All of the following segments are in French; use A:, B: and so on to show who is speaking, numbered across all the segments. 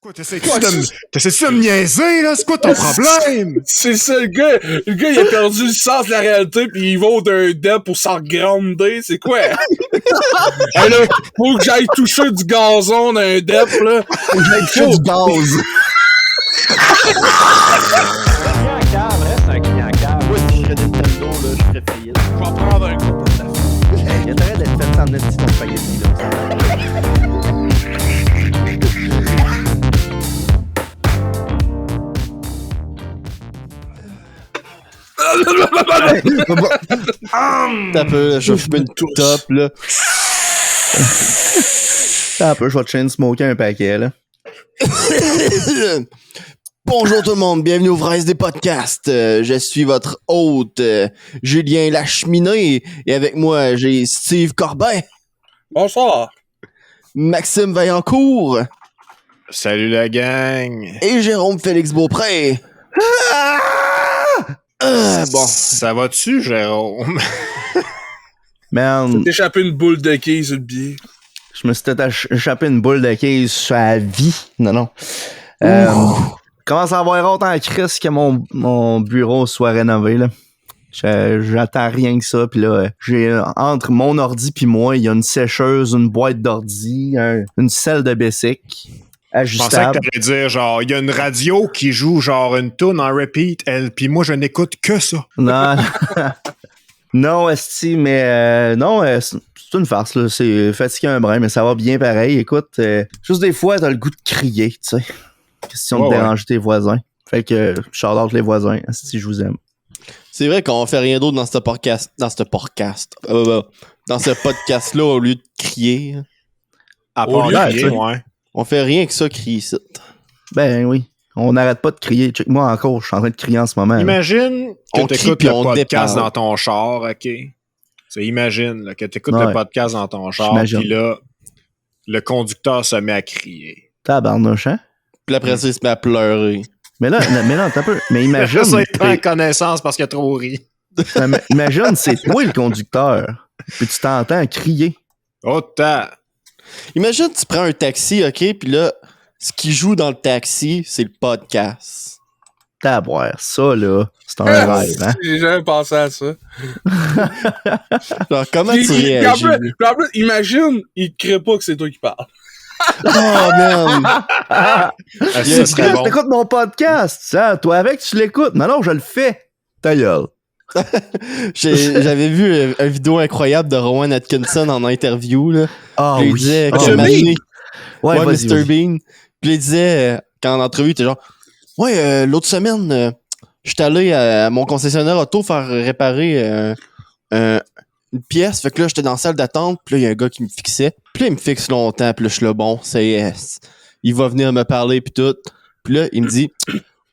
A: Quoi, t'essaies-tu de me niaiser, là? C'est quoi ton problème?
B: C'est ça, le gars, il a perdu le sens de la réalité pis il va d'un dep pour s'engrounder, c'est quoi? Hey, là, faut que j'aille toucher du gazon d'un dep, là.
C: Faut que j'aille toucher du gaz.
D: Reste un client cave. Moi, si je serais Nintendo, là, je ferais faillite.
B: Je vais prendre un coup pour ta fille.
C: Il y a t'arrêt d'être fait sans net ton spaghetti, là. T'as peu, je vais fumer une top, là. T'as un peu, je vais te chain smoker un paquet, là. Bonjour tout le monde, bienvenue au Vraies des podcasts. Je suis votre hôte, Julien Lacheminée, et avec moi, j'ai Steve Corbin.
B: Bonsoir.
C: Maxime Vaillancourt.
A: Salut la gang.
C: Et Jérôme Félix Beaupré. Bon.
A: Ça va-tu, Jérôme?
C: Man,
B: T'as échappé une boule de quille sur le billet.
C: je me suis peut-être échappé une boule de case sur la vie. Non. Commence à avoir honte en crise que mon bureau soit rénové, là. J'attends rien que ça, puis là, j'ai entre mon ordi puis moi, il y a une sécheuse, une boîte d'ordi, une selle de Bessic
A: Je pensais que
C: ajustable.
A: t'allais dire, genre, il y a une radio qui joue, genre, une toune en repeat, puis moi, je n'écoute que ça.
C: Non, non, esti, mais non, c'est une farce, là. C'est fatigué un brin, mais ça va bien pareil. Écoute, juste des fois, t'as le goût de crier, tu sais. Question de déranger tes voisins. Fait que, shout out les voisins, esti, je vous aime.
E: C'est vrai qu'on fait rien d'autre dans ce podcast. Dans ce podcast-là, au lieu de crier.
A: À
B: Au
A: part
B: lieu de
A: crier,
C: crier.
A: ouais.
E: On fait rien que ça, crier ici.
C: Ben oui. On n'arrête pas de crier. Check moi encore, je suis en train de crier en ce moment. Là.
A: Imagine que
E: On crie
A: t'écoutes
E: puis
A: le
E: on
A: podcast
E: déparle.
A: dans ton char, OK? C'est imagine là, que t'écoutes
C: Ouais.
A: le podcast dans ton char,
C: J'imagine.
A: puis là, le conducteur se met à crier.
C: Tabarnouche, hein?
E: Puis après ça, il se met à pleurer.
C: Mais là, t'as peu. Mais imagine.
A: Ça, il prend connaissance parce qu'il a trop ri.
C: Imagine, c'est toi le conducteur. Puis tu t'entends crier.
A: Oh,
E: Imagine, tu prends un taxi, OK? Puis là, ce qui joue dans le taxi, c'est le podcast.
C: Taboire, ça, là, c'est un rêve, hein?
B: J'ai jamais pensé à ça.
E: Genre, comment
B: Puis-
E: tu
B: puis
E: réagis?
B: en plus, imagine, il te crée pas que c'est toi qui parles.
E: Oh, man!
A: ça serait bon.
C: T'écoutes mon podcast, ça. Toi avec, tu l'écoutes. Non, je le fais. Ta gueule.
E: J'avais vu une vidéo incroyable de Rowan Atkinson en interview, là.
C: Ah
E: Puis il
C: oui.
E: disait
C: Ah,
E: que
B: Mr.
E: Mané-
C: Ouais,
E: Ouais,
C: vas-y,
E: Mr.
C: vas-y.
E: Bean. Puis il disait, quand en entrevue, il était genre, ouais, l'autre semaine, j'étais allé à mon concessionnaire auto faire réparer une pièce. Fait que là, j'étais dans la salle d'attente. Puis là, il y a un gars qui me fixait. Puis là, il me fixe longtemps. Puis là, je suis là, bon, il va venir me parler. Puis tout. Puis là, il me dit,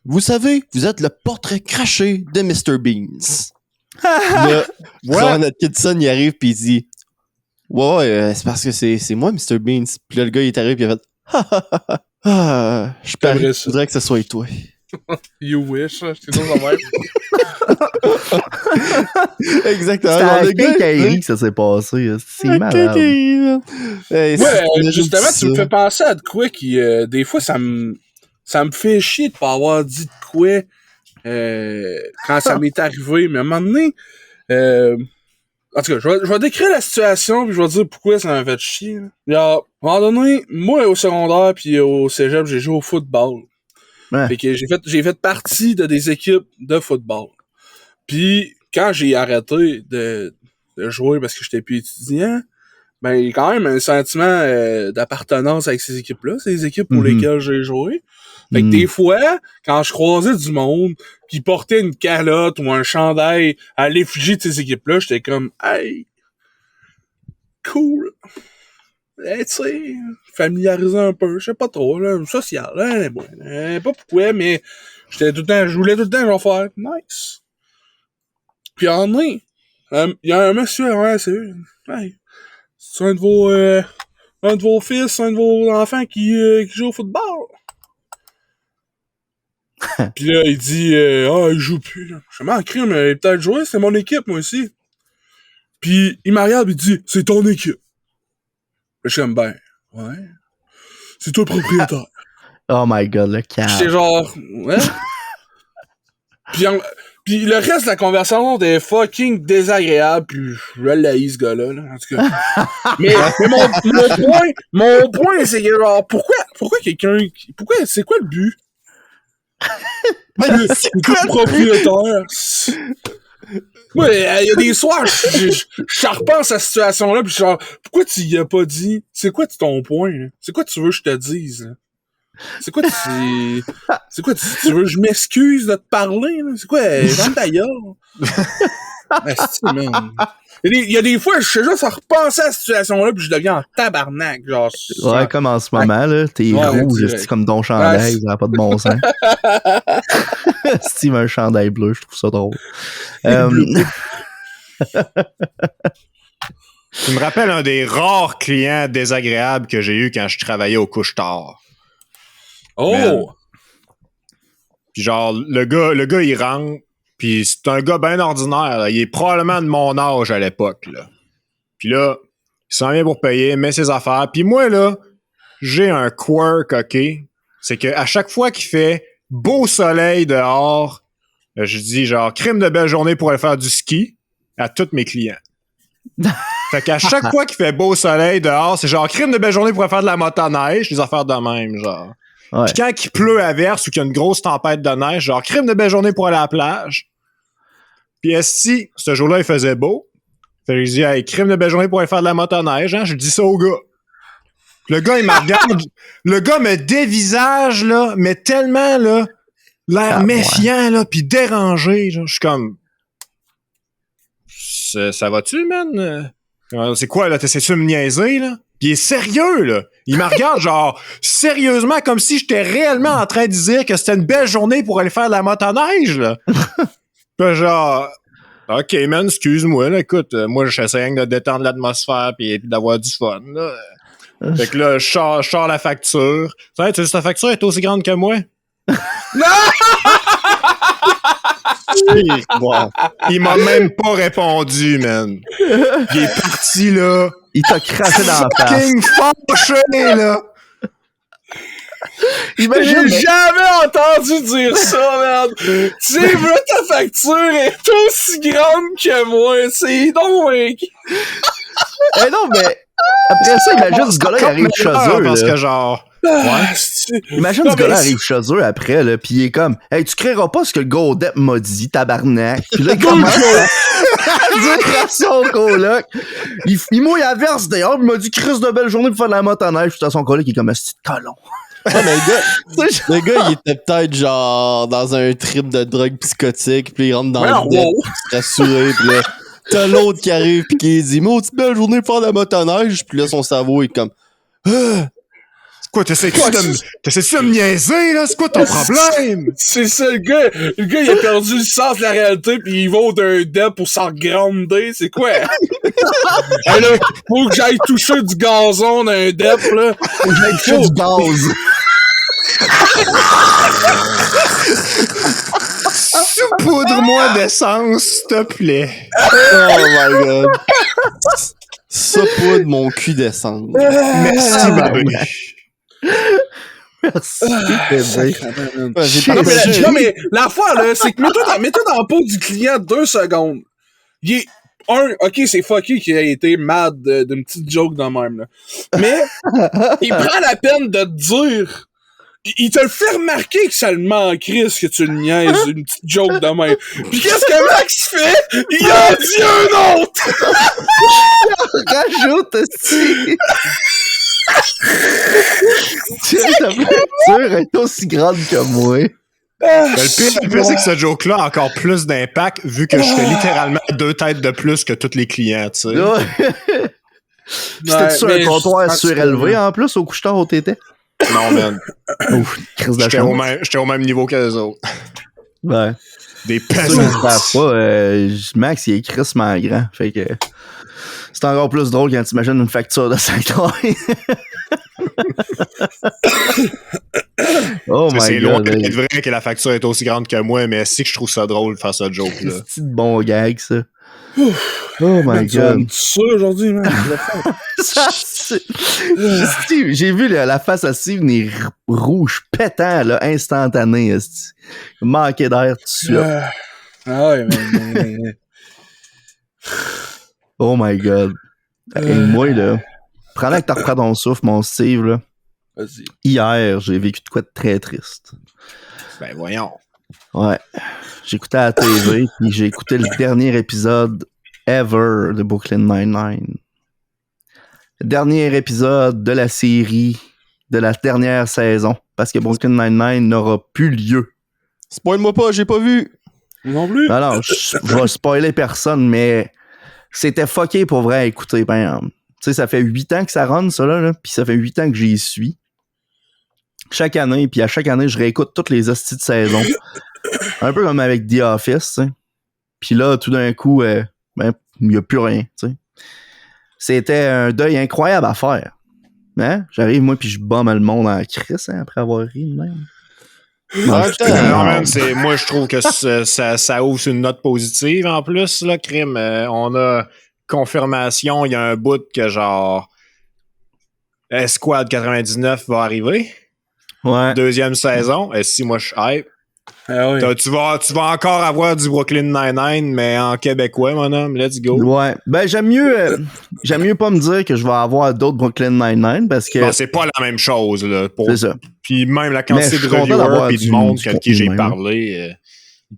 E: vous savez, vous êtes le portrait craché de Mr. Beans. Puis là, Ron Atkinson, il arrive. Puis il dit, ouais, c'est parce que c'est moi, Mr. Beans. Puis là, le gars, il est arrivé. Puis il a fait, je
B: J'aimerais ça.
E: voudrais que ce soit toi.
B: You wish, je t'ai toujours même.
E: Exactement.
C: C'était
E: Genre,
C: à
E: le gars,
C: Quincaillerie que ça s'est passé. C'est malade.
E: Hey,
B: Ouais, justement, tu me fais penser à de quoi qui, des fois, ça me fait chier de pas avoir dit de quoi quand ça m'est arrivé. Mais à un moment donné, en tout cas, je vais décrire la situation puis je vais dire pourquoi ça m'a fait chier. Là. Il y a, à un moment donné, moi, au secondaire puis au cégep, j'ai joué au football.
C: Ouais.
B: Fait que j'ai fait partie de des équipes de football. Puis quand j'ai arrêté de jouer parce que j'étais plus étudiant, ben il y a quand même un sentiment d'appartenance avec ces équipes-là, ces équipes pour
C: Mhm.
B: lesquelles j'ai joué. Fait que des fois, quand je croisais du monde qui portait une calotte ou un chandail à l'effigie de ces équipes-là, j'étais comme hey, cool. Tu sais, familiariser un peu, je sais pas trop, là, social, hein, bon, pas pourquoi, mais je voulais tout le temps, je vais faire nice. Puis en est, il y a un monsieur, ouais, c'est hey, c'est un de vos fils, un de vos enfants qui joue au football. Puis là, il dit, il joue plus, là. Je m'en crie, mais il peut peut-être jouer, c'est mon équipe, moi aussi. Puis il me regarde, il dit, c'est ton équipe. Je suis comme, ben, ouais. C'est toi le propriétaire.
C: Oh my god, le calme.
B: J'étais genre, ouais. Puis le reste de la conversation était fucking désagréable, puis je l'haïs, ce gars-là, là, en tout cas. mais mon point, c'est que genre, pourquoi c'est quoi le but? C'est quoi le propriétaire? Ouais, il y a des soirs, je repense à cette situation-là, pis genre, pourquoi tu y as pas dit? C'est quoi ton point, là? C'est quoi tu veux que je te dise, là? C'est quoi tu veux que je m'excuse de te parler, là? C'est quoi, vente ta gueule? Man. Il y a des fois, je sais juste à repenser à cette situation-là, puis je deviens en tabarnak, genre.
C: Ouais, comme en ce moment, là, t'es rouge, c'est comme ton chandail, ça n'a pas de bon sens. Steve a un chandail bleu, je trouve ça drôle.
A: Tu me rappelles un des rares clients désagréables que j'ai eu quand je travaillais au couche-tard.
B: Oh!
A: Man. Puis genre, le gars, il rentre, puis c'est un gars bien ordinaire, là. Il est probablement de mon âge à l'époque, là. Puis là, il s'en vient pour payer, met ses affaires. Puis moi, là, j'ai un quirk, OK? C'est qu'à chaque fois qu'il fait beau soleil dehors, je dis genre, crime de belle journée pour aller faire du ski à tous mes clients. Fait qu'à chaque fois qu'il fait beau soleil dehors, c'est genre, crime de belle journée pour aller faire de la motoneige, des affaires de même, genre.
C: Ouais.
A: Puis quand il pleut à verse ou qu'il y a une grosse tempête de neige, genre, crime de belle journée pour aller à la plage. Puis si ce jour-là, il faisait beau, fait que je dis, hey, crime de belle journée pour aller faire de la motoneige, hein, je dis ça au gars. Puis le gars, il me regarde, le gars me dévisage, là, mais tellement, là, l'air méfiant, là, pis dérangé, genre, je suis comme, ça va-tu, man? C'est quoi, là, t'essaies-tu de me niaiser, là? Pis il est sérieux, là. Il me regarde, genre, sérieusement, comme si j'étais réellement en train de dire que c'était une belle journée pour aller faire de la motoneige, là. Pis genre, OK, man, excuse-moi, là, écoute, moi, j'essaie de détendre l'atmosphère pis d'avoir du fun, là. Fait que là, je sors la facture. Tu sais, ta facture est aussi grande que moi? Wow. Il m'a même pas répondu, man. Il est parti, là.
C: Il t'a craché dans la face.
A: Fucking fâché, là.
B: J'ai jamais entendu dire ça, merde. Tu sais, là, ta facture est aussi grande que moi. C'est donc, mec.
C: Eh non, mais après ça, imagine ce gars-là, il arrive chez eux.
A: Parce
C: là.
A: que genre...
C: Ouais. Imagine ce gars-là arrive chez eux après, là, pis il est comme, hey, tu créeras pas ce que le Godep m'a dit, tabarnak. Pis là, il commence à dire à son coloc. Il mouille à verse d'ailleurs, il m'a dit, Chris de belle journée pour faire de la motoneige. Pis t'as son coloc qui est comme un petit colon.
E: Ouais, mais le gars, il était peut-être genre dans un trip de drogue psychotique, pis il rentre dans le deck, pis il se rassuré, pis là, t'as l'autre qui arrive pis qui dit, maudite belle journée pour faire de la motoneige, pis là, son cerveau est comme,
A: Quoi, t'essaies-tu de me niaiser, là? C'est quoi ton problème?
B: C'est ça, le gars, il a perdu le sens de la réalité pis il va d'un dep pour s'en grounder, c'est quoi? Hey, là, faut que j'aille toucher du gazon d'un dep, là. Faut que j'aille toucher du gaz.
A: Saupoudre-moi d'essence, s'il te plaît.
E: oh my god. Saupoudre mon cul d'essence.
A: Merci, Babu.
C: Merci,
B: non, mais l'affaire, là, c'est que mets-toi dans la peau du client 2 secondes. Il est ok, c'est fucké qu'il a été mad d'une petite joke de même, là. Mais, il prend la peine de te dire, il te le fait remarquer que ça le manquerait ce que tu le niaises, une petite joke de même. Pis qu'est-ce que Max fait? Il en dit un autre!
C: Rajoute, aussi. Ta facture est aussi grande que moi.
A: Le pire, c'est que ce joke-là a encore plus d'impact vu que je fais littéralement 2 têtes de plus que tous les clients, tu sais.
C: C'était sur un comptoir surélevé en plus au couche-tard où t'étais?
A: Non, man.
C: Ouf, crise de
A: J'étais au même niveau que les autres.
C: Ouais.
A: Des
C: Ceux qui
A: peasants.
C: ne savent pas, Max, il est crissement grand. Fait que c'est encore plus drôle quand tu imagines une facture de 5 dollars. Oh my god.
A: C'est loin d'être vrai que la facture est aussi grande que moi, mais c'est que je trouve ça drôle de faire ce joke-là.
C: C'est un petit bon gag, ça. Oh my god.
B: Ça aujourd'hui, man.
C: Steve, j'ai vu la face à Steve venir rouge pétant, là, instantané. Esti. Il manquait d'air tout de suite.
B: Ah ouais, mais...
C: Oh my god. Et moi, là, pendant que t'as repris ton souffle, mon Steve, là,
B: Vas-y.
C: hier, j'ai vécu de quoi de très triste.
A: Ben voyons.
C: Ouais. J'écoutais à la TV, puis j'ai écouté le dernier épisode ever de Brooklyn Nine-Nine. Le dernier épisode de la série de la dernière saison, parce que Brooklyn Nine-Nine n'aura plus lieu.
E: Spoil-moi pas, j'ai pas vu.
B: Non plus.
C: Non, je vais spoiler personne, mais c'était fucké pour vrai à écouter. Ben, tu sais, ça fait 8 ans que ça run, ça, là, puis ça fait 8 ans que j'y suis. Chaque année, puis à chaque année, je réécoute toutes les hosties de saison. Un peu comme avec The Office, tu sais. Puis là, tout d'un coup, ben, il n'y a plus rien, tu sais. C'était un deuil incroyable à faire. Hein? J'arrive, moi, puis je bombe le monde en crise, hein, après avoir ri, même.
E: En même temps,
A: Non, man, moi, je trouve que ça ouvre sur une note positive en plus, là, crime. On a confirmation, il y a un bout que genre Esquad 99 va arriver.
C: Ouais.
A: Deuxième saison. Et si moi je suis hype.
B: Ah ouais.
A: Tu vas encore avoir du Brooklyn Nine-Nine, mais en québécois, mon homme. Let's go.
C: Ouais. Ben, j'aime mieux pas me dire que je vais avoir d'autres Brooklyn Nine-Nine parce que.
A: Non, c'est pas la même chose, là.
C: C'est ça.
A: Puis même la quantité
C: Mais je
A: de
C: suis content
A: reviewers
C: d'avoir
A: et
C: du
A: du monde
C: contenu
A: avec qui j'ai
C: même.
A: parlé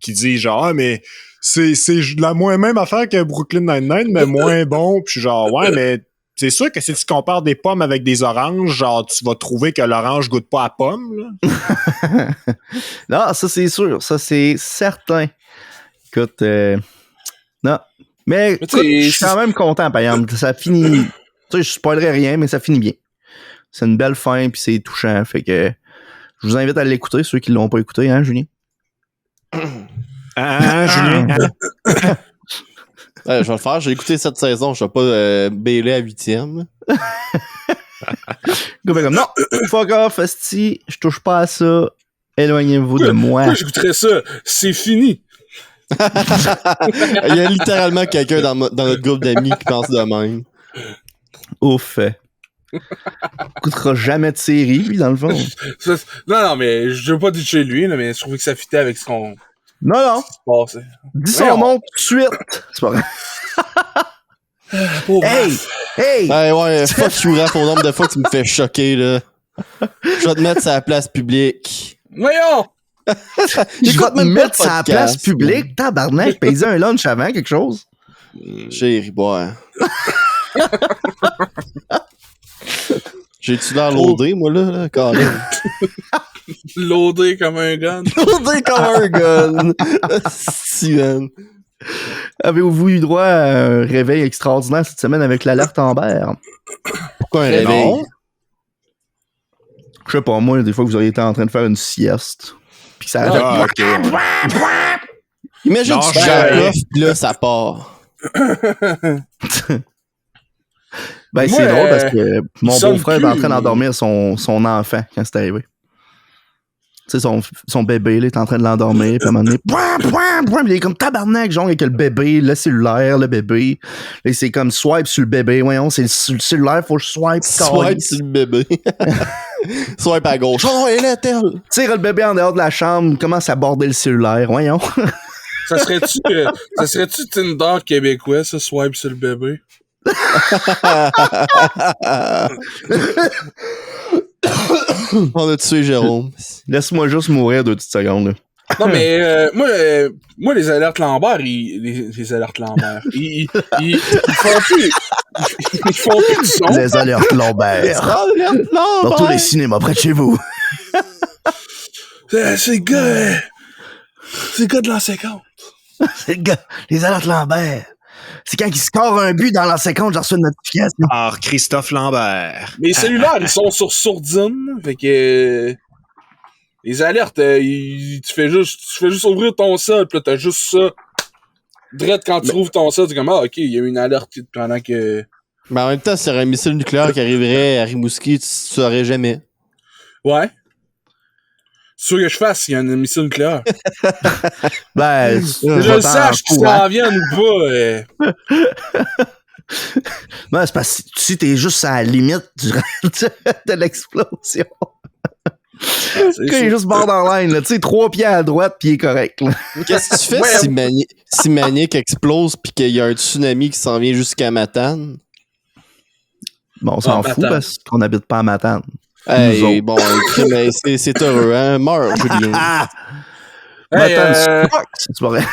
A: qui dit genre, ah, mais c'est la même affaire que Brooklyn Nine-Nine, mais moins bon. Puis genre, ouais, mais c'est sûr que si tu compares des pommes avec des oranges, genre, tu vas trouver que l'orange goûte pas à pomme, là.
C: Non, ça c'est sûr. Ça c'est certain. Écoute, non. Mais écoute, je suis quand même content, par exemple. Ça finit. Tu sais, je spoilerai rien, mais ça finit bien. C'est une belle fin, puis c'est touchant. Fait que je vous invite à l'écouter, ceux qui l'ont pas écouté, hein, Julien?
A: Julien?
E: je vais le faire. J'ai écouté cette saison. Je vais pas bailer à 8e.
C: Comme non, fuck off, esti, je touche pas à ça. Éloignez-vous de moi.
B: Pourquoi j'écouterais ça? C'est fini.
E: Il y a littéralement quelqu'un dans notre groupe d'amis qui pense de même.
C: Ouf. Écoutera jamais de série, lui, dans le fond.
B: Non, mais je veux pas dire chez lui, là, mais je trouvais que ça fitait avec ce qu'on
C: Non.
B: passait.
C: Dis son nom tout de suite. C'est pas vrai. Hey!
E: Ouais, fuck you, Raph, au nombre de fois que tu me fais choquer, là. Je vais te mettre sur la place publique.
B: Voyons!
C: Je vais te mettre sur la place publique, tabarnak, payer un lunch avant, quelque chose.
E: J'ai ri boire. J'ai-tu l'air loadé, moi, là, quand même?
B: Loadé comme un gun.
E: Loadé comme un gun! Si, man.
C: Avez-vous eu droit à un réveil extraordinaire cette semaine avec l'alerte Amber?
E: Pourquoi un réveil?
C: Je sais pas, moi, des fois que vous auriez été en train de faire une sieste. Puis ça a
A: OK.
E: Imagine
A: Non,
E: tu fais un off, pis là, ça part.
C: Ben,
B: Moi,
C: c'est drôle parce que mon
B: sonne
C: beau-frère est
B: plus,
C: en train d'endormir son enfant quand c'est arrivé. Tu sais, son bébé, là, est en train de l'endormir, puis à un moment donné, puis il est comme tabarnak, genre, avec le bébé, le cellulaire, le bébé. Là, c'est comme swipe sur le bébé. Voyons, c'est le cellulaire, faut que je swipe.
E: Swipe sur le bébé. Swipe à gauche. Oh, elle est telle.
C: Tire le bébé en dehors de la chambre, commence à border le cellulaire. Voyons.
B: Ça serait-tu Tinder québécois, ça, swipe sur le bébé?
E: On a tué Jérôme.
C: Laisse-moi juste mourir 2 petites secondes, là.
B: Non, mais moi, les alertes Lambert, les alertes Lambert, ils font plus... Ils font plus de son.
C: Les alertes Lambert. Dans tous les cinémas près de chez vous.
B: C'est le gars... C'est le gars de l'an 50.
C: C'est le gars. Les alertes Lambert. C'est quand il score un but dans l'an 50, j'ai reçu une notification.
A: Par Christophe Lambert.
B: Mes cellulaires, ils sont sur sourdine, fait que... les alertes, tu fais juste ouvrir ton cell, pis là, t'as juste ça. Direct quand tu ouvres ton cell, t'es comme, ah, ok, il y a eu une alerte pendant que...
E: Mais en même temps, s'il y aurait un missile nucléaire qui arriverait à Rimouski, tu saurais jamais.
B: Ouais. C'est sûr que je fasse s'il y a un missile nucléaire.
C: Ben,
B: Que je le sache qu'ils s'en viennent ou pas.
C: Ben, c'est parce que si t'es juste à la limite de l'explosion.
B: C'est
C: Il est juste borderline, là. Tu sais, 3 pieds à droite, puis il est correct, là.
E: Qu'est-ce que tu fais si Manic explose pis qu'il y a un tsunami qui s'en vient jusqu'à Matane?
C: Bon, on s'en
B: Ah,
C: fout
B: Matane.
C: parce qu'on n'habite pas à Matane.
E: Hey,
C: autres.
E: bon, mais c'est heureux, hein? Meurs, Julien.
B: Hey,
C: Matane, c'est pas vrai.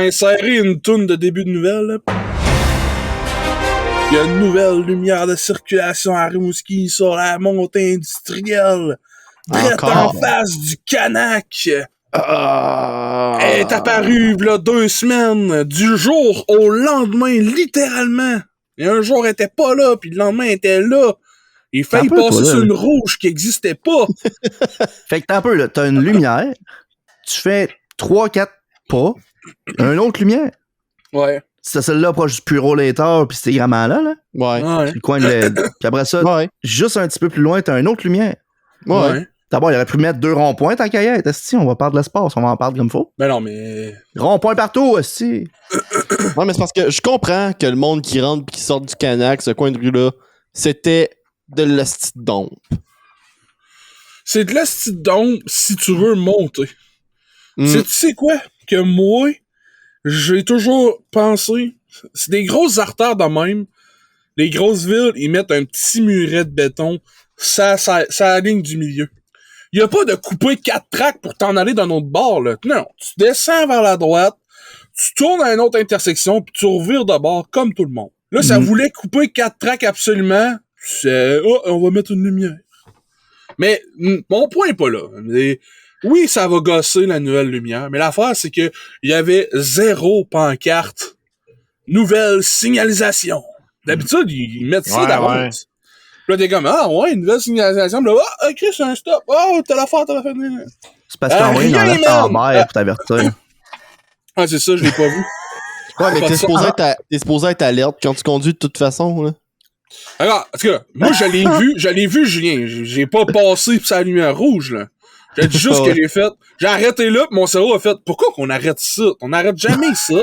B: insérer une toune de début de nouvelle. Là. Il y a une nouvelle lumière de circulation à Rimouski sur la montée industrielle. Drette en
E: Encore?
B: face du Canac.
E: Ah.
B: Elle est apparue là 2 semaines, du jour au lendemain, littéralement. Et un jour, elle était pas là, puis le lendemain, elle était là. Il faillit
C: Un peu,
B: passer
C: toi, là.
B: sur une rouge qui existait pas.
C: Fait que t'as un peu, là, t'as une lumière, tu fais 3-4 pas, une autre lumière.
B: Ouais.
C: C'est celle-là proche du Puro Later, puis c'était vraiment là.
E: Ouais.
B: Ouais.
C: Sur le coin de puis après ça,
E: Ouais.
C: juste un petit peu plus loin, t'as une autre lumière.
E: Ouais.
C: D'abord, il aurait pu mettre 2 ronds-points tant qu'à y être. Esti, on va perdre de l'espace, on va en perdre comme faut.
B: Ben non, mais...
C: Rond-point partout, esti.
E: Ouais, mais c'est parce que je comprends que le monde qui rentre pis qui sort du Canac, ce coin de rue-là, c'était de l'hostie de dompe.
B: C'est de la petite dompe si tu veux monter.
E: Mm.
B: Tu sais quoi? Que moi, j'ai toujours pensé... C'est des grosses artères de même. Les grosses villes, ils mettent un petit muret de béton. Ça la ligne du milieu. Il y a pas de couper 4 tracks pour t'en aller d'un autre bord, là. Non, tu descends vers la droite, tu tournes à une autre intersection, puis tu revires de bord comme tout le monde. Là, ça voulait couper 4 tracks absolument. C'est, on va mettre une lumière. Mais mon point est pas là. Mais, oui, ça va gosser la nouvelle lumière, mais l'affaire, c'est que il y avait 0 pancarte. Nouvelle signalisation. D'habitude, ils mettent ça
A: Ouais,
B: d'avance.
A: ouais.
B: Puis là, t'es comme, ah ouais, une nouvelle signalisation. Puis là, ah, ok, c'est un stop. Oh, t'as l'affaire.
C: C'est parce qu'on voit dans
B: rien,
C: la
B: man!
C: mer pour t'avertir.
B: Ah, c'est ça, je l'ai pas vu.
E: Ouais, mais
B: Pas
E: t'es
B: de ça.
E: supposé être alerte quand tu conduis de toute façon, là.
B: Alors, en tout cas, moi, je l'ai vu, Julien. J'ai pas passé pis sa lumière rouge, là. J'ai dit juste que j'ai fait. J'ai arrêté là, pis mon cerveau a fait, pourquoi qu'on arrête ça? On n'arrête jamais ça.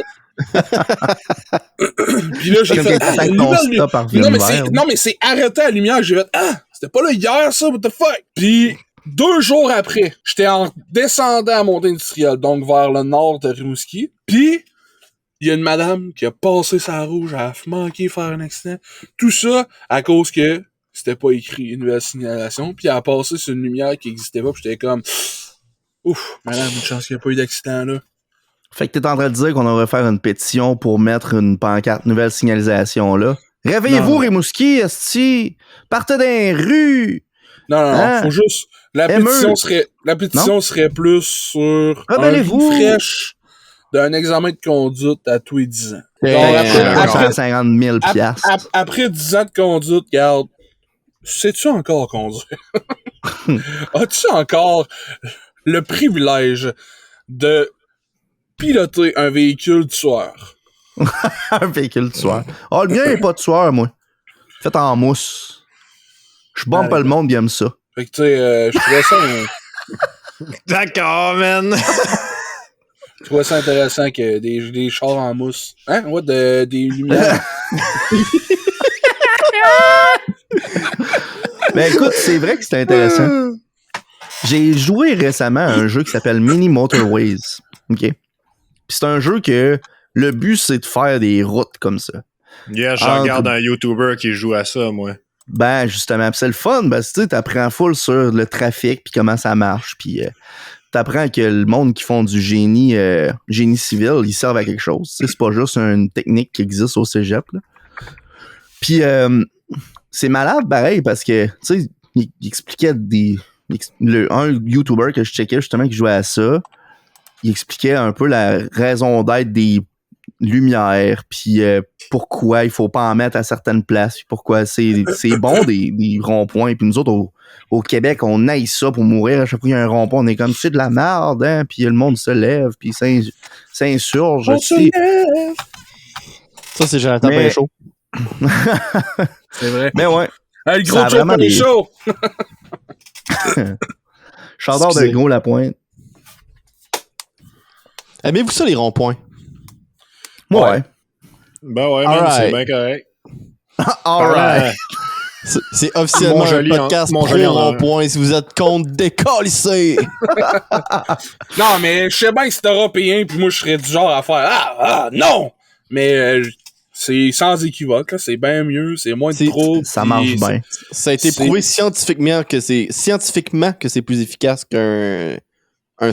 B: Puis là, j'ai
C: Comme
B: fait,
C: quelqu'un
B: une
C: ton
B: nouvelle
C: stop en
B: non, mais
C: vert.
B: c'est arrêté à la lumière. J'ai fait, c'était pas là hier, ça, what the fuck? Puis 2 jours après, j'étais en descendant à montée industrielle, donc vers le nord de Rimouski. Puis il y a une madame qui a passé sa rouge, elle a manqué faire un accident. Tout ça à cause que c'était pas écrit une nouvelle signalisation. Puis elle a passé sur une lumière qui existait pas. Puis j'étais comme, ouf, madame, une chance qu'il n'y a pas eu d'accident là.
C: Fait que t'es en train de dire qu'on devrait faire une pétition pour mettre une pancarte nouvelle signalisation là. Réveillez-vous,
B: Non.
C: Rimouski, esti! Partez dans les rues!
B: Non,
C: Hein?
B: faut juste. La pétition serait plus sur un
C: Rebellez-vous.
B: refresh d'un examen de conduite à tous les 10 ans.
E: Ben,
B: Donc,
E: d'accord.
C: 150 000 piastres.
B: après 10 ans de conduite, regarde, sais-tu encore conduire? As-tu encore le privilège de piloter un véhicule tueur?
C: Un véhicule tueur. Oh, le mien est pas de tueur, moi. Fait en mousse. Je bombe pas le monde, il aime ça.
B: Fait que tu sais, je trouvais ça...
A: D'accord, man.
B: Je trouvais ça intéressant que des chars en mousse. Hein? Ouais, des lumières.
C: Ben écoute, c'est vrai que c'est intéressant. J'ai joué récemment à un jeu qui s'appelle Mini Motorways. OK? Puis c'est un jeu que le but, c'est de faire des routes comme ça.
A: Yeah, je regarde un YouTuber qui joue à ça, moi.
C: Ben, justement, pis c'est le fun, parce que tu t'apprends full sur le trafic, puis comment ça marche, puis t'apprends que le monde qui font du génie civil, ils servent à quelque chose. T'sais, c'est pas juste une technique qui existe au cégep, là. Puis c'est malade, pareil, parce que, tu sais, il expliquait un YouTuber que je checkais, justement, qui jouait à ça, il expliquait un peu la raison d'être des lumière, puis pourquoi il faut pas en mettre à certaines places, puis pourquoi c'est bon des ronds-points, puis nous autres au Québec on haït ça pour mourir à chaque fois qu'il y a un rond-point, on est comme c'est de la merde, hein, puis le monde se lève, puis s'insurge.
B: On se lève!
E: Ça, c'est Jonathan
C: Mais-
E: Pinchot.
B: C'est vrai.
C: Mais ouais,
B: Hey, le
C: Ça
B: gros
C: a
B: show
C: vraiment
B: pour les
C: des-
B: shows!
C: Chanteur de
A: Excusez.
C: Gros Lapointe.
E: Aimez-vous ça, les ronds-points?
C: Moi, ouais.
A: Ben ouais, man,
E: Alright.
A: c'est bien correct.
C: Alright.
E: C'est officiellement
A: Mon joli
E: un podcast
A: mon
E: pro
A: joli
E: rond-point. Si vous êtes contre, décalissez!
B: Non, mais je sais bien que c'est européen, puis moi, je serais du genre à faire non! Mais c'est sans équivoque, là. C'est bien mieux, c'est moins de
E: C'est-
B: troubles.
C: Ça
B: puis
C: marche bien.
E: Ça a été
B: C'est-
E: prouvé scientifiquement que c'est plus efficace qu'un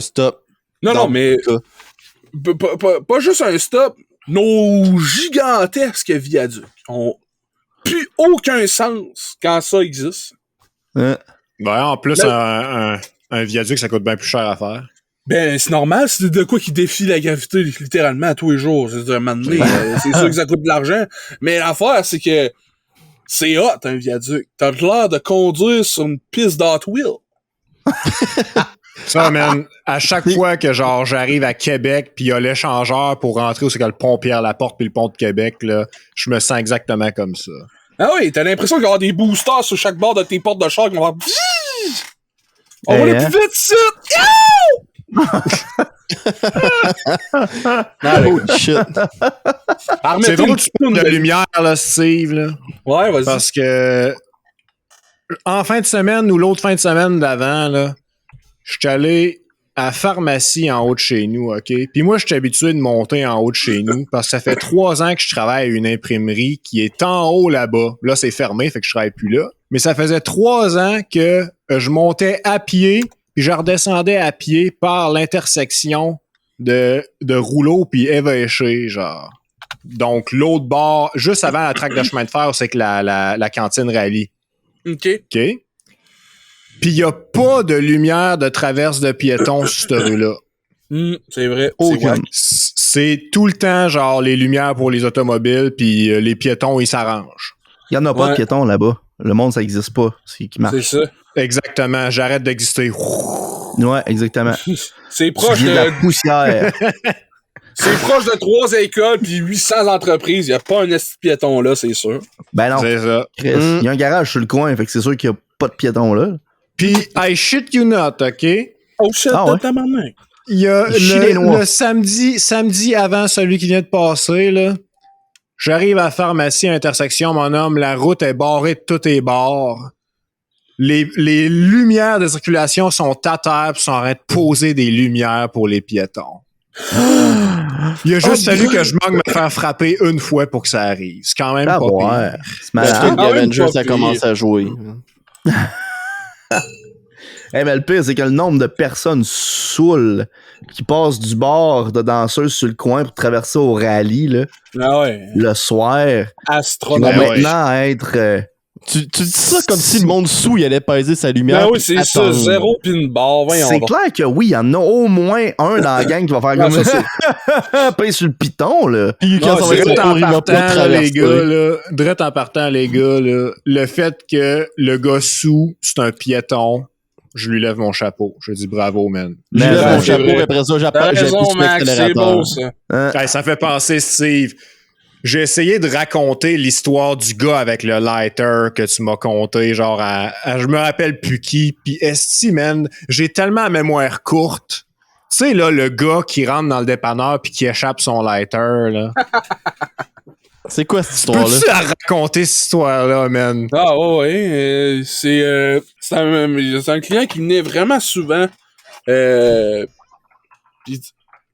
E: stop.
B: Non,
E: Dans
B: non, mais
E: le cas.
B: pas juste un stop. Nos gigantesques viaducs ont plus aucun sens quand ça existe.
C: Hein?
A: Ben, en plus, un viaduc, ça coûte bien plus cher à faire.
B: Ben, c'est normal, c'est de quoi qui défie la gravité littéralement à tous les jours. C'est un moment donné, c'est sûr que ça coûte de l'argent. Mais l'affaire, c'est que c'est hot, un viaduc. T'as l'air de conduire sur une piste d'Hot Wheels.
A: Ça, man, à chaque fois que, genre, j'arrive à Québec pis il y a l'échangeur pour rentrer où c'est que le pont Pierre-Laporte puis le pont de Québec, là, je me sens exactement comme ça.
B: Ah oui, t'as l'impression qu'il va y avoir des boosters sur chaque bord de tes portes de char qui vont faire... On va aller plus vite ici!
E: Holy shit.
A: C'est drôle que tu parles de lumière, là, Steve, là.
B: Ouais, vas-y.
A: Parce que en fin de semaine ou l'autre fin de semaine d'avant, là, je suis allé à la pharmacie en haut de chez nous, OK? Puis moi, je suis habitué de monter en haut de chez nous parce que ça fait 3 ans que je travaille à une imprimerie qui est en haut là-bas. Là, c'est fermé, fait que je travaille plus là. Mais ça faisait 3 ans que je montais à pied puis je redescendais à pied par l'intersection de Rouleau puis Évêché, genre. Donc, l'autre bord, juste avant la traque de chemin de fer, c'est que la cantine rallie.
B: OK.
A: OK? Puis il n'y a pas de lumière de traverse de piétons sur cette rue-là.
B: C'est vrai.
C: Oh,
B: c'est vrai.
A: C'est tout le temps, genre, les lumières pour les automobiles, puis les piétons, ils s'arrangent.
C: Il y en a pas
B: Ouais.
C: de piétons là-bas. Le monde, ça existe pas. C'est qui marche.
B: C'est ça.
A: Exactement, j'arrête d'exister.
C: Ouais, exactement.
B: C'est
C: Tu
B: proche
C: viens de
B: de...
C: la poussière.
B: C'est proche de 3 écoles puis 800 entreprises. Il n'y a pas un esti de piéton là, c'est sûr.
C: Ben non,
A: C'est ça.
C: Chris. Il y a un garage sur le coin, fait que c'est sûr qu'il y a pas de piétons là.
A: Puis, I shit you not, OK?
B: Oh shit,
C: Ah ouais?
B: tabarnak.
A: Il y a
C: Chie les noix.
A: le samedi avant celui qui vient de passer, là, j'arrive à la pharmacie à intersection, mon homme, la route est barrée de tous les bords. Les lumières de circulation sont à terre pis sont en train de poser des lumières pour les piétons. Il a juste fallu que je manque me faire frapper une fois pour que ça arrive. C'est quand même
C: Ah
A: pas
C: ouais.
A: pire.
C: C'est
E: Le truc
C: malade.
B: Ah ouais,
E: d'Avengers,
B: pas
E: ça
B: pire.
E: commence à jouer.
C: Eh ben, le pire, c'est que le nombre de personnes saoules qui passent du bord de danseuse sur le coin pour traverser au rallye, là,
B: Ah ouais.
C: le soir, qui va
B: Astronomique.
A: Ben ouais.
C: maintenant être...
E: Tu dis ça comme si le monde sous, il allait peser sa lumière.
B: Ben oui,
E: puis
B: c'est ça.
E: attendre.
B: 0 pin bar. Voyons
C: c'est
B: donc.
C: clair que oui, il y en a au moins un dans la gang qui va faire
B: Non,
C: comme
B: ça,
C: ça. Paye sur le piton, là.
E: Puis quand
B: Non,
E: ça va
B: c'est
E: être
A: Drette
E: tour,
A: en
E: il va
A: partant,
E: pas
A: là,
E: traverser.
A: les gars, là, drette en partant, les gars, là, le fait que le gars sous, c'est un piéton, je lui lève mon chapeau. Je dis bravo, man.
E: Je
C: Mais
E: lève
C: non,
E: mon
B: c'est
E: chapeau,
B: vrai.
E: et après ça,
B: T'as
E: j'appuie
B: raison,
E: sur
B: Max. C'est
E: l'accélérateur.
B: beau, ça.
C: Hein?
A: Hey, ça fait penser, Steve. J'ai essayé de raconter l'histoire du gars avec le lighter que tu m'as conté, genre à je me rappelle plus qui, pis esti, man, j'ai tellement la mémoire courte. Tu sais, là, le gars qui rentre dans le dépanneur puis qui échappe son lighter, là.
E: C'est quoi cette histoire-là?
A: Peux-tu la raconter, cette histoire-là, man?
B: Ah ouais, c'est un client qui venait vraiment souvent. Puis,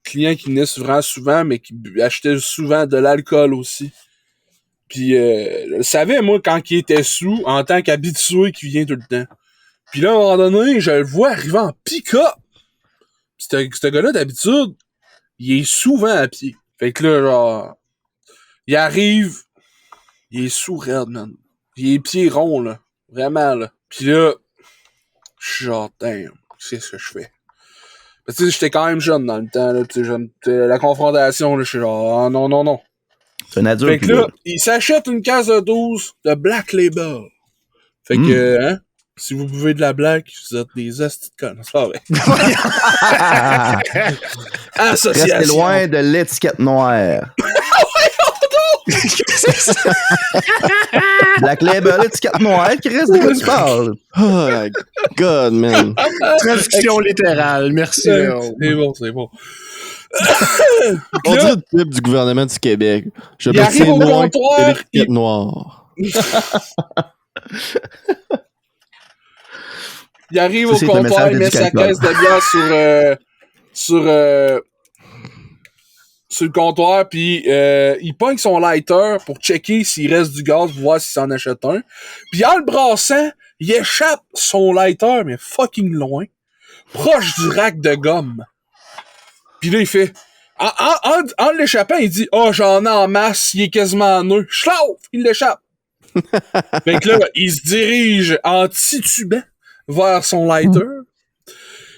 B: client qui venait vraiment souvent, mais qui achetait souvent de l'alcool aussi. Puis je savais, moi, quand il était sous, en tant qu'habitué qui vient tout le temps. Puis là, à un moment donné, je le vois arriver en pick-up. Ce gars-là, d'habitude, il est souvent à pied. Fait que là, genre, il arrive, il est sous raide, man. Il est pieds ronds, là. Vraiment, là. Puis là, je suis genre, damn, qu'est-ce que je fais? Tu sais, j'étais quand même jeune dans le temps, là. Tu sais, la confrontation, là, je suis genre, ah, non, non, non.
C: C'est un adulte.
B: Fait que là, il s'achète une case de 12 de Black Label. Fait que, hein, si vous buvez de la Black, vous êtes des hosties de connes. C'est pas vrai. Association.
C: Restez loin de l'étiquette noire. Black Label, étiquette noire, Chris, de quoi tu parles?
E: Oh my god, man.
A: Traduction littérale. Merci, Léo.
B: C'est bon, c'est bon.
E: On dirait le type du gouvernement du Québec. Je
B: Il arrive au
E: moins
B: comptoir,
E: de l'étiquette noire.
B: Il arrive
C: Ça,
B: au
C: c'est le
B: comptoir,
C: message
B: il met sa
C: d'éducateur.
B: caisse de bière sur le comptoir, puis il pogne son lighter pour checker s'il reste du gaz pour voir s'il s'en achète un. Puis en le brassant, il échappe son lighter, mais fucking loin, proche du rack de gomme. Puis là, il fait... En l'échappant, il dit « Oh, j'en ai en masse, il est quasiment en nœud. » Schlauf! Il l'échappe. Fait que là, il se dirige en titubant vers son lighter.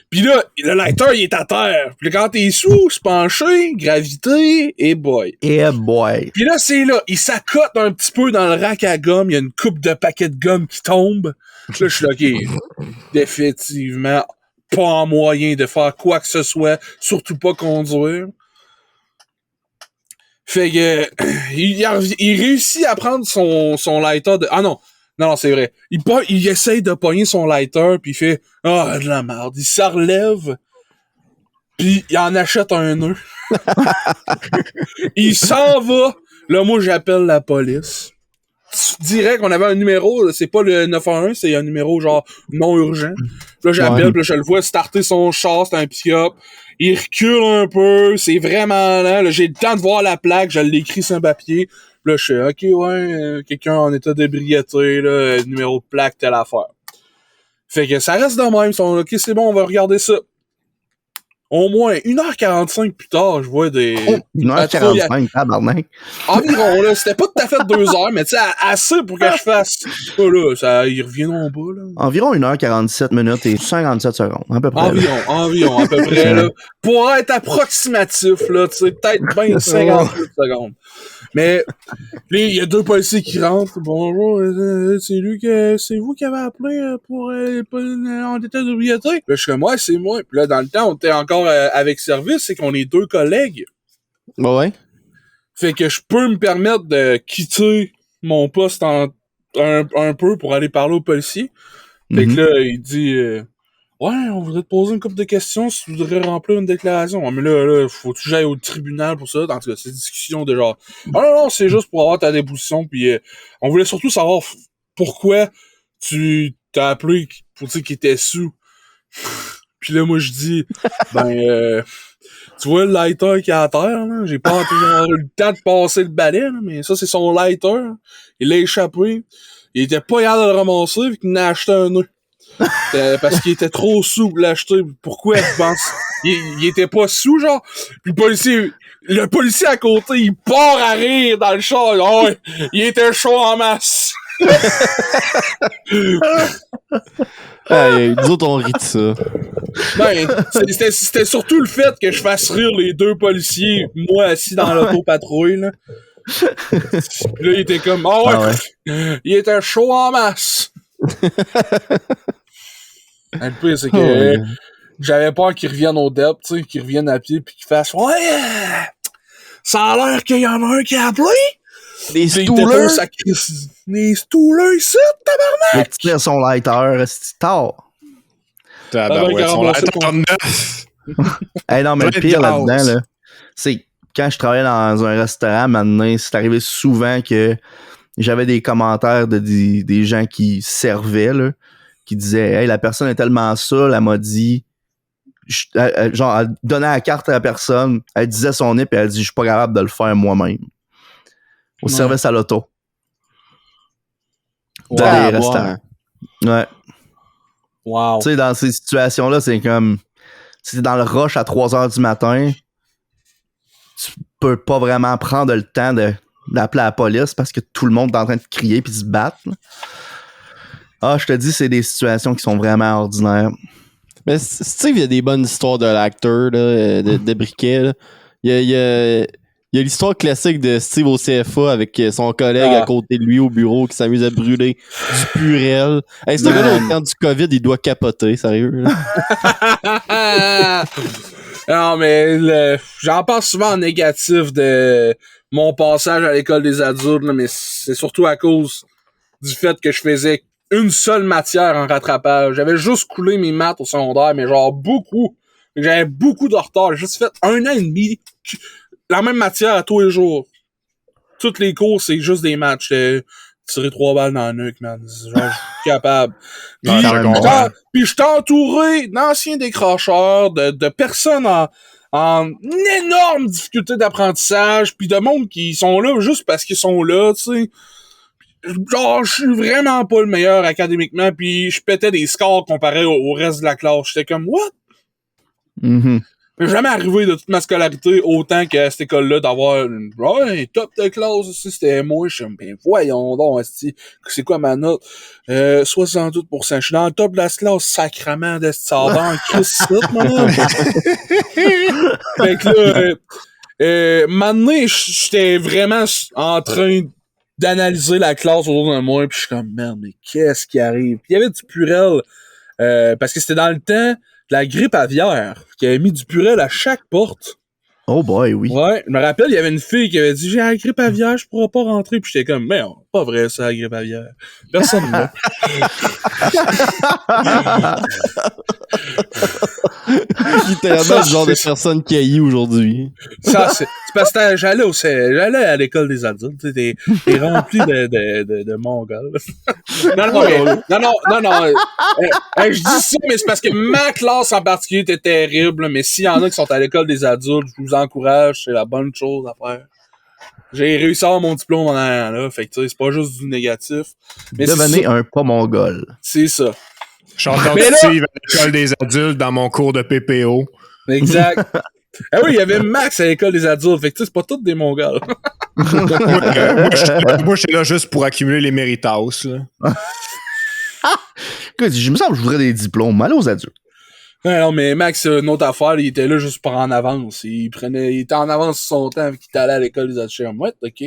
B: Pis là, le lighter, il est à terre. Pis là, quand t'es sous, se pencher, gravité, et boy.
C: Yeah, boy.
B: Pis là, c'est là, il s'accote un petit peu dans le rack à gomme, il y a une coupe de paquets de gomme qui tombe. Là, je suis là, OK, définitivement, pas en moyen de faire quoi que ce soit, surtout pas conduire. Fait que, il réussit à prendre son lighter de... Ah non, c'est vrai. Il essaye de pogner son lighter, puis il fait « Ah, de la merde. » Il s'en relève, puis il en achète un nœud. Il s'en va. Là, moi, j'appelle la police. Direct, on avait un numéro, là, c'est pas le 911, c'est un numéro genre non urgent. Là, j'appelle, puis là, je le vois starter son char, c'est un pick-up. Il recule un peu, c'est vraiment lent. Là, j'ai le temps de voir la plaque, je l'écris sur un papier. Là, je fais, OK, ouais, quelqu'un en état d'ébriété, là, numéro de plaque, telle affaire. Fait que ça reste de même. Ils sont, OK, c'est bon, on va regarder ça. Au moins 1h45 plus tard, je vois des...
C: 1h45, tabarnak.
B: Environ, là. C'était pas tout à fait 2 heures, mais tu sais, assez pour que je fasse... Oh, là, ça, ils reviendront pas, là.
C: Environ 1h47 minutes et 57 secondes, à peu près.
B: Environ, à peu près, là. Pour être approximatif, là, tu sais, peut-être bien 58 secondes. Mais, là, il y a 2 policiers qui rentrent. Bonjour, c'est vous qui avez appelé pour en état d'ébriété? Là, je suis comme, ouais, c'est moi. Puis là, dans le temps, on était encore avec service, c'est qu'on est 2 collègues.
E: Ouais.
B: Fait que je peux me permettre de quitter mon poste un peu pour aller parler aux policiers. Fait que là, il dit ouais, on voudrait te poser une couple de questions si tu voudrais remplir une déclaration. Ah, mais là, faut-tu que j'aille au tribunal pour ça? En tout cas, c'est une discussion de genre non, c'est juste pour avoir ta déposition. Puis on voulait surtout savoir pourquoi tu t'as appelé pour dire qu'il était sous. Puis là, moi, je dis tu vois le lighter qui est à terre, là? J'ai pas toujours eu le temps de passer le balai, là, mais ça, c'est son lighter. Il l'a échappé. Il était pas capable de le ramasser, vu qu'il en a acheté un nœud. Parce qu'il était trop sous pour l'acheter. Pourquoi, je pense? Il était pas sous, genre. Puis le policier à côté, il part à rire dans le char. Oh, ouais, il était chaud en masse.
E: Hey, nous autres, on rit de ça.
B: Ben, c'était surtout le fait que je fasse rire les 2 policiers, moi assis dans l'autopatrouille, là. Puis là, il était comme, ouais, il était chaud en masse. Le pire, c'est que j'avais peur qu'ils reviennent au DEP, tu sais, qu'ils reviennent à pied, puis qu'ils fassent, ouais, ça a l'air qu'il y en a un qui a appelé.
E: Les stoolers.
B: Les stoolers, ici, tabarnak!
C: Il tire son lighter, c'est tard.
A: Tabarouette, son lighter neuf.
C: Hey, non, mais le
A: Plein de
C: pire
A: gaz.
C: là-dedans, là, c'est quand je travaillais dans un restaurant, maintenant, c'est arrivé souvent que j'avais des commentaires de des gens qui servaient, là, qui disaient, hey, la personne est tellement saoule, elle m'a dit, genre, elle donnait la carte à la personne, elle disait son nip et elle dit, je suis pas capable de le faire moi-même. Au service à l'auto. Dans les restaurants. Ouais.
B: Wow.
C: Tu sais, dans ces situations-là, c'est comme, si t'es dans le rush à 3h du matin, tu peux pas vraiment prendre le temps d'appeler la police parce que tout le monde est en train de crier puis de se battre. Là. Ah, je te dis, c'est des situations qui sont vraiment ordinaires.
E: Mais tu sais, il y a des bonnes histoires de l'acteur, là, de briquet. Là. Il y a l'histoire classique de Steve au CFA avec son collègue à côté de lui au bureau qui s'amuse à brûler du purel. Hey, ce gars-là, au temps du COVID, il doit capoter, sérieux.
B: Non, mais j'en pense souvent en négatif de mon passage à l'école des adultes, là, mais c'est surtout à cause du fait que je faisais une seule matière en rattrapage. J'avais juste coulé mes maths au secondaire, mais genre beaucoup. J'avais beaucoup de retard. J'ai juste fait 1 an et demi la même matière à tous les jours. Toutes les cours, c'est juste des maths. J'étais tiré 3 balles dans la nuque, man. Genre, je suis capable. Puis je suis entouré d'anciens décrocheurs, de personnes en énorme difficulté d'apprentissage, puis de monde qui sont là juste parce qu'ils sont là, tu sais. Genre, je suis vraiment pas le meilleur académiquement, puis je pétais des scores comparé au reste de la classe. J'étais comme, what?
C: Mm-hmm.
B: J'ai jamais arrivé de toute ma scolarité autant qu'à cette école-là d'avoir un top de classe aussi, c'était moi. Je suis comme, ben voyons donc, c'est quoi ma note? 68%. Je suis dans le top de la classe, sacrament de ça va en Christ, mon Fait que là, maintenant, j'étais vraiment en train d'analyser la classe autour de moi, puis je suis comme, merde, mais qu'est-ce qui arrive? Puis il y avait du Purell, parce que c'était dans le temps de la grippe aviaire, qui avait mis du Purell à chaque porte.
C: Oh boy, oui.
B: Ouais, je me rappelle, il y avait une fille qui avait dit, j'ai la grippe aviaire, je pourrais pas rentrer, puis j'étais comme, mais pas vrai, ça, la grippe aviaire. Personne là.
E: Littéralement le genre de personne qui haït aujourd'hui.
B: Ça, c'est parce que j'allais à l'école des adultes, tu sais, t'es rempli de mongols. Non. Je dis ça, mais c'est parce que ma classe en particulier était terrible, mais s'il y en a qui sont à l'école des adultes, je vous encourage, c'est la bonne chose à faire. J'ai réussi à avoir mon diplôme en arrière, là, fait que tu sais, c'est pas juste du négatif. Mais
C: devenez un pas mongol.
B: C'est ça.
A: Je suis encore Steve à l'école des adultes dans mon cours de PPO.
B: Exact. Ah oui, il y avait Max à l'école des adultes, fait que tu sais, c'est pas tous des mongols.
A: Moi, je suis là juste pour accumuler les méritas, là.
C: Écoute, je me semble que je voudrais des diplômes. Mal aux adultes.
B: Non, mais Max, une autre affaire, il était là juste pour en avance. Il était en avance sur son temps, qu'il était allé à l'école des adultes. Ouais, ok.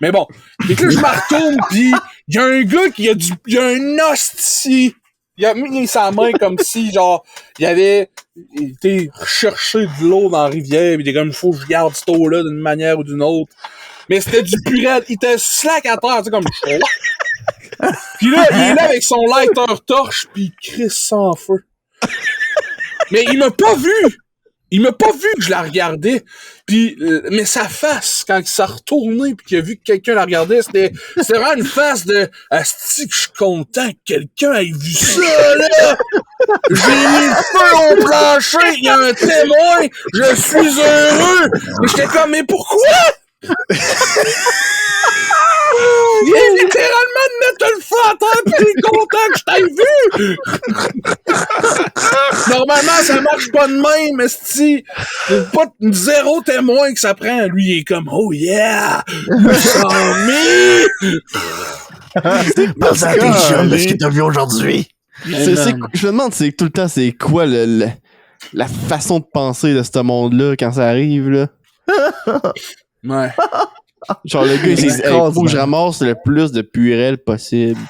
B: Mais bon. Et que là, je me retourne, pis il y a un gars qui il y a un hostie. Il a mis sa main comme si, genre, il avait été recherché de l'eau dans la rivière, pis il était comme, il faut que je garde cette eau-là d'une manière ou d'une autre. Mais c'était du Purell. Il était slack à terre, tu sais, comme, pis là, il est là avec son lighter torche, pis il crisse sans feu. Mais il m'a pas vu! Il m'a pas vu que je la regardais. Puis, mais sa face, quand il s'est retourné pis qu'il a vu que quelqu'un la regardait, c'était vraiment une face de asti que je suis content que quelqu'un ait vu ça, là! J'ai mis le feu au plancher, il y a un témoin, je suis heureux! Mais j'étais comme, mais pourquoi? Il est littéralement de mettre le feu à terre pis il est content que je t'aille vu! Normalement, ça marche pas de même, esti. Pas zéro témoin que ça prend. Lui, il est comme, oh yeah! You saw me!
C: Pense à tes chums de ce que t'as vu aujourd'hui.
E: Je me demande, c'est tout le temps, c'est quoi la façon de penser de ce monde-là quand ça arrive, là?
B: Ouais.
E: Genre, le gars, il s'est dit, hey, faut que je ramasse le plus de Purell possible.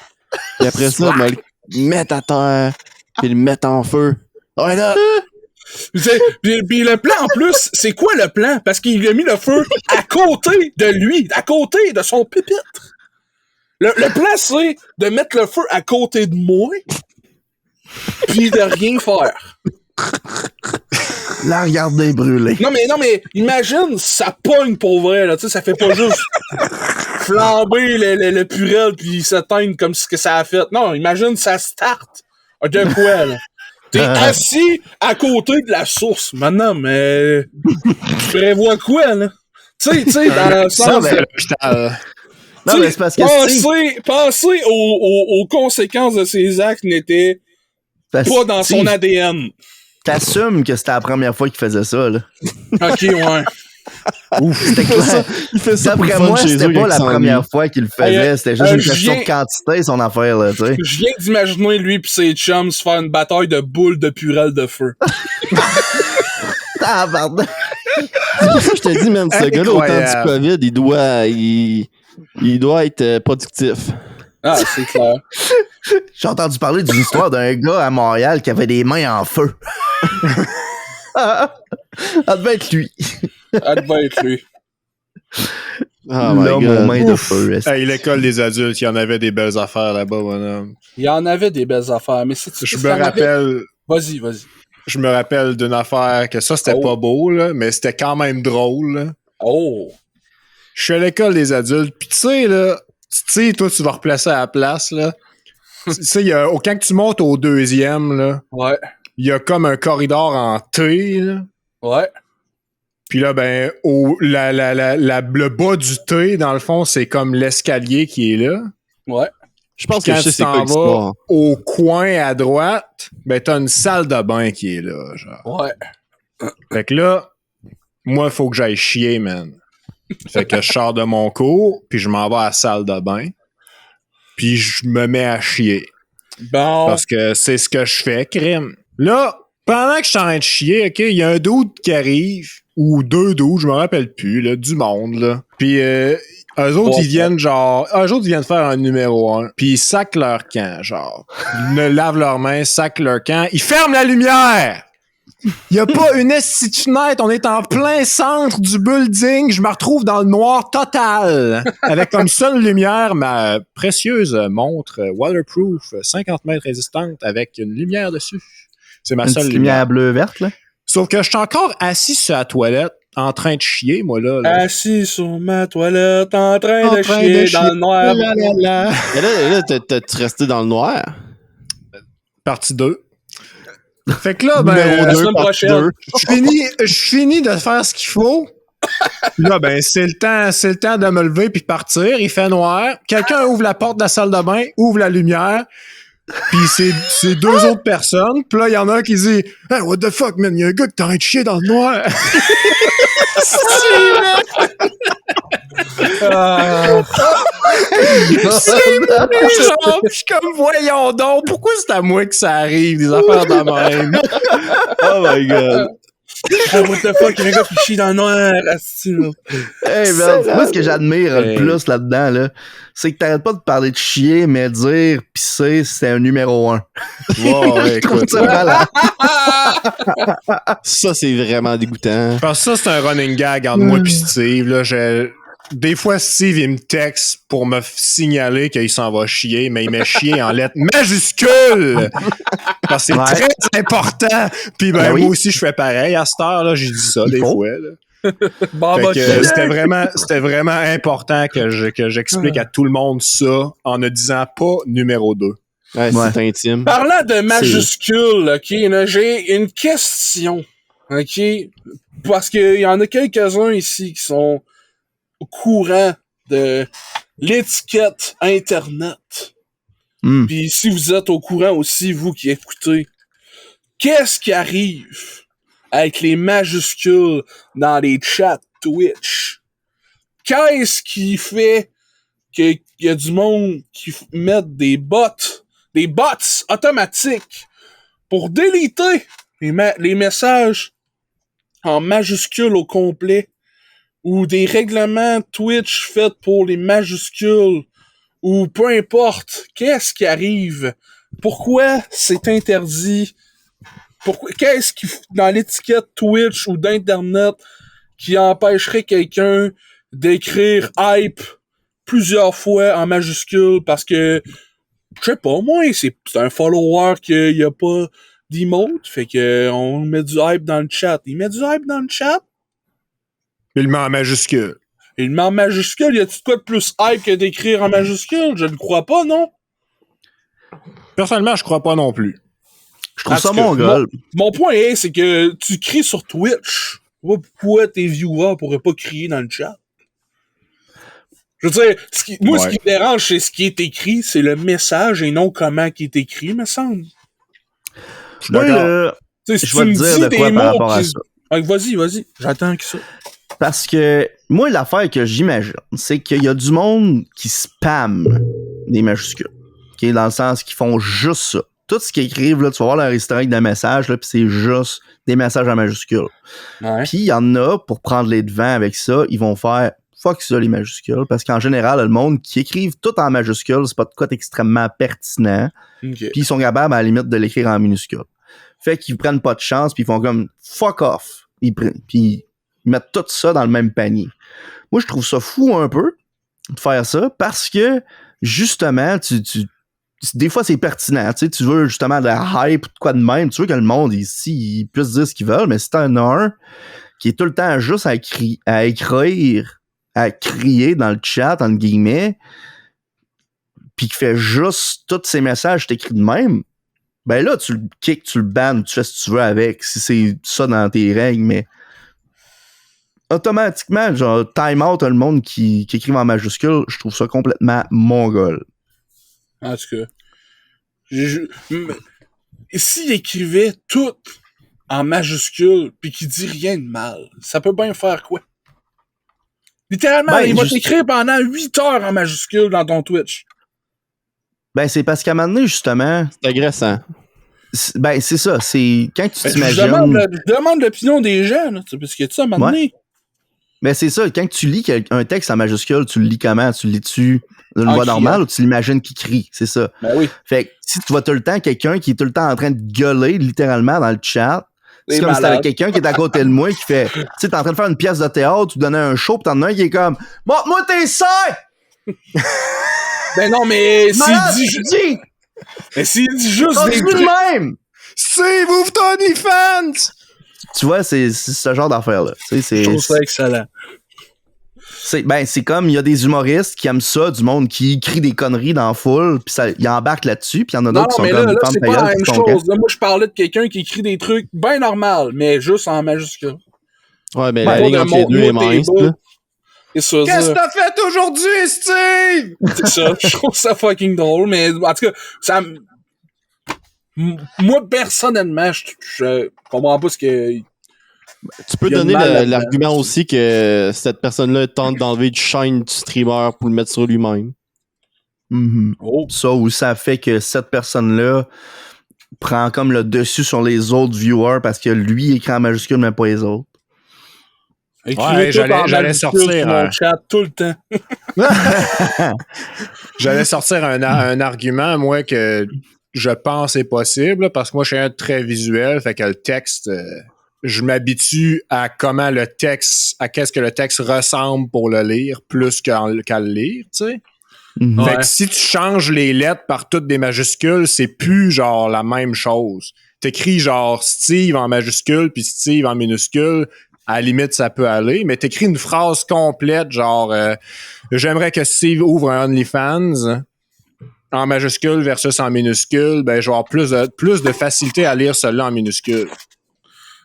E: Et après ça, me le mettre à terre, puis le mettre en feu. Ouais, là!
B: Puis le plan, en plus, c'est quoi le plan? Parce qu'il a mis le feu à côté de lui, à côté de son pupitre. Le plan, c'est de mettre le feu à côté de moi, puis de rien faire.
C: La regarder brûler.
B: Non, mais, imagine, ça pogne pour vrai, là, tu sais, ça fait pas juste flamber le Purell puis s'éteindre comme ce que ça a fait. Non, imagine, ça start de quoi, là? T'es assis à côté de la source. Maintenant, mais tu prévois quoi, là? Tu sais, dans le sens de...
C: Non, mais c'est parce que
B: penser aux conséquences de ses actes n'était pas dans son ADN.
C: T'assumes que c'était la première fois qu'il faisait ça, là.
B: Ok, ouais.
C: Ouf, c'était clair.
E: Il fait ça
C: d'après moi, c'était pas la première fois qu'il le faisait. C'était juste une question de quantité, son affaire, là, tu sais.
B: Je viens d'imaginer lui pis ses chums se faire une bataille de boules de Purell de feu.
C: Ah, pardon.
E: C'est pour ça que je te dis, même, ce gars-là, au temps du COVID, il doit être productif.
B: Ah, c'est clair.
C: J'ai entendu parler d'une histoire d'un gars à Montréal qui avait des mains en feu. Ça devait être lui.
B: Ça devait être lui.
E: Oh my
C: L'homme aux
E: God.
C: mains de
A: Ouf.
C: feu. est-ce-
A: Hey, l'école des adultes, il y en avait des belles affaires là-bas, bonhomme.
B: Il y en avait des belles affaires, mais c'est
A: Je me rappelle...
B: Vas-y.
A: Je me rappelle d'une affaire que ça, c'était
B: Oh.
A: pas beau, là, mais c'était quand même drôle, là.
B: Oh!
A: Je suis à l'école des adultes, pis tu sais, là, toi, tu vas replacer à la place, là. Tu sais, quand tu montes au deuxième, là,
B: Ouais.
A: il y a comme un corridor en T, là.
B: Ouais.
A: Puis là, ben, le bas du T, dans le fond, c'est comme l'escalier qui est là.
B: Ouais.
E: Je pense
A: Puis
E: que
A: quand
E: je sais
A: tu
E: c'est quoi
A: t'en vas
E: l'histoire.
A: au coin à droite, ben, t'as une salle de bain qui est là, genre.
B: Ouais.
A: Fait que là, moi, il faut que j'aille chier, man. Fait que je sors de mon cours, puis je m'en vais à la salle de bain, puis je me mets à chier.
B: Bon.
A: Parce que c'est ce que je fais, crime. Là, pendant que je suis en train de chier, OK, il y a un dude qui arrive, ou deux dudes, je me rappelle plus, là, du monde, là. Puis eux autres,
B: Ouais.
A: ils viennent faire un numéro 1, puis ils sacent leur camp, genre. Ils ne lavent leurs mains, sacent leur camp, ils ferment la lumière! Il y a pas une esti de fenêtre, on est en plein centre du building, je me retrouve dans le noir total, avec comme seule lumière ma précieuse montre waterproof, 50 mètres résistante, avec une lumière dessus. C'est ma
C: Une
A: seule
C: petite
A: lumière.
C: lumière bleu-verte, là.
A: Sauf que je suis encore assis sur la toilette, en train de chier, moi, là.
B: Assis sur ma toilette, en train de chier dans le noir.
A: La, la, la.
E: Et là, t'es resté dans le noir.
A: Partie 2. Fait que là,
E: Numéro
B: la
E: 2,
B: semaine
E: partie
B: prochaine.
E: 2.
A: je finis de faire ce qu'il faut. Là, ben, c'est le temps de me lever puis de partir. Il fait noir. Quelqu'un ouvre la porte de la salle de bain, ouvre la lumière. Puis c'est deux autres personnes. Puis là, il y en a un qui dit « Hey, what the fuck, man? Il y a un gars qui t'arrête de chier dans le noir. »
B: Ah.
A: C'est moi, genre, je suis comme, voyons donc, pourquoi c'est à moi que ça arrive, des affaires de même?
E: Oh my God.
B: Ah, what the fuck, il y a un gars qui chie dans le noir. Asti, là.
C: Hey, man, moi, ce que j'admire le plus là-dedans, là, c'est que t'arrêtes pas de parler de chier, mais dire pisser, c'est un numéro 1.
A: Wow, ouais,
C: Je trouve
A: écoute.
C: ça malade.
E: Ça, c'est vraiment dégoûtant.
A: Parce que ça, c'est un running gag entre moi et Steve. Là, des fois, Steve, il me texte pour me signaler qu'il s'en va chier, mais il met chier en lettres majuscules! Parce que c'est
C: Ouais.
A: très important! Puis ben,
C: Ben oui.
A: moi aussi, je fais pareil à cette heure-là. J'ai dit ça des
C: faut.
A: fois. Là.
B: Bon,
A: Fait
B: bah,
A: que, c'était vraiment important que j'explique à tout le monde ça en ne disant pas numéro 2.
E: Ouais,
C: Ouais.
E: c'est intime.
B: Parlant de majuscules, OK, là, j'ai une question, OK? Parce qu'il y en a quelques-uns ici qui sont au courant de l'étiquette Internet.
C: Hmm.
B: Puis si vous êtes au courant aussi, vous qui écoutez, qu'est-ce qui arrive avec les majuscules dans les chats Twitch? Qu'est-ce qui fait qu'il y a du monde qui mettent des bots automatiques pour déliter les messages en majuscules au complet, ou des règlements Twitch faits pour les majuscules, ou peu importe, qu'est-ce qui arrive? Pourquoi c'est interdit? Qu'est-ce qui, dans l'étiquette Twitch ou d'Internet, qui empêcherait quelqu'un d'écrire hype plusieurs fois en majuscule parce que, je sais pas, moi, c'est un follower qu'il y a pas d'emote, fait que on met du hype dans le chat. Il met du hype dans le chat?
A: Il le met en majuscule.
B: Il met en majuscule, y a-tu de quoi de plus hype que d'écrire en majuscule? Je ne crois pas, non?
A: Personnellement, je crois pas non plus.
C: Je trouve ça
B: Parce que
C: mongol.
B: Mon point est, c'est que tu cries sur Twitch. Pourquoi tes viewers pourraient pas crier dans le chat? Je veux dire, ce qui me dérange, c'est ce qui est écrit, c'est le message et non comment qui est écrit, me semble.
A: Je suis
C: Moi,
A: d'accord.
C: là,
B: Tu sais, si
C: je
B: tu
C: vais
B: me
C: te dire
B: dis
C: de
B: des
C: quoi par
B: mots
C: rapport à
B: qui...
C: ça.
B: Ah, vas-y, j'attends que ça.
C: Parce que moi, l'affaire que j'imagine, c'est qu'il y a du monde qui spamme des majuscules. Okay? Dans le sens qu'ils font juste ça. Tout ce qu'ils écrivent, là, tu vas voir leur historique de messages, là, puis c'est juste des messages en majuscules.
B: Ouais.
C: Puis il y en a, pour prendre les devants avec ça, ils vont faire fuck ça, les majuscules. Parce qu'en général, le monde qui écrivent tout en majuscules, c'est pas de quoi d'extrêmement pertinent.
B: Ok.
C: Puis ils sont capables, à la limite, de l'écrire en minuscule. Fait qu'ils prennent pas de chance, puis ils font comme fuck off. Puis ils Ils mettent tout ça dans le même panier. Moi, je trouve ça fou un peu de faire ça parce que, justement, des fois, c'est pertinent. Tu veux justement de la hype ou de quoi de même. Tu veux que le monde ici il puisse dire ce qu'ils veulent, mais si t'en as un qui est tout le temps juste à écrire, à crier dans le chat, entre guillemets, puis qui fait juste tous ces messages t'écris de même, ben là, tu le kicks, tu le bannes, tu fais ce que tu veux avec, si c'est ça dans tes règles, mais automatiquement, genre, time out le monde qui écrive en majuscule, je trouve ça complètement mongol.
B: En tout cas, s'il écrivait tout en majuscule puis qu'il dit rien de mal, ça peut bien faire quoi? Littéralement, il va t'écrire pendant 8 heures en majuscule dans ton Twitch.
C: Ben, c'est parce qu'à un moment donné, justement...
E: C'est agressant.
C: Ben, c'est ça. C'est quand tu t'imagines...
B: Je demande l'opinion des gens, là, parce que tu sais, à un moment donné...
C: Ben, c'est ça. Quand tu lis un texte en majuscule, tu le lis comment? Tu le lis-tu d'une voix normale ou tu l'imagines qu'il crie? C'est ça.
B: Ben oui.
C: Fait que si tu vois tout le temps quelqu'un qui est tout le temps en train de gueuler, littéralement, dans le chat, c'est comme si t'avais quelqu'un qui est à côté de moi qui fait... Tu sais, t'es en train de faire une pièce de théâtre ou donner un show, pis t'en as un qui est comme... Montre-moi tes seins!
B: Ben non, mais s'il
C: dit...
B: Mais s'il dit juste
C: des trucs... même!
A: Steve, ouvre ton OnlyFans!
C: Tu vois, c'est ce genre d'affaire-là. Je
B: trouve ça excellent.
C: C'est comme, il y a des humoristes qui aiment ça, du monde qui crie des conneries dans la foule, puis ils embarquent là-dessus, puis il y en a d'autres qui sont comme...
B: Non, c'est pas la même chose. Là, moi, je parlais de quelqu'un qui écrit des trucs bien normaux, mais juste en majuscule.
E: Ouais, ben la ligne entre les deux est mince, là.
A: Qu'est-ce que t'as fait aujourd'hui, Steve?
B: C'est ça, je trouve ça fucking drôle, mais en tout cas, ça... Moi, personnellement, je comprends pas ce que...
E: Tu peux donner l'argument aussi que cette personne-là tente d'enlever du shine du streamer pour le mettre sur lui-même.
C: Mm-hmm. Oh. Ça, ou ça fait que cette personne-là prend comme le dessus sur les autres viewers parce que lui écrit en majuscule, mais pas les autres.
A: Ouais, j'allais sortir
B: mon chat tout le temps.
A: J'allais sortir un argument, moi, que je pense est possible, parce que moi, je suis un très visuel, fait que le texte, je m'habitue à comment le texte, à qu'est-ce que le texte ressemble pour le lire, plus qu'à le lire, tu sais. Mm-hmm. Fait que si tu changes les lettres par toutes des majuscules, c'est plus genre la même chose. T'écris genre Steve en majuscule puis Steve en minuscule, à la limite ça peut aller, mais t'écris une phrase complète genre j'aimerais que Steve ouvre un OnlyFans en majuscule versus en minuscule, ben je vais avoir plus de facilité à lire celui-là en minuscule.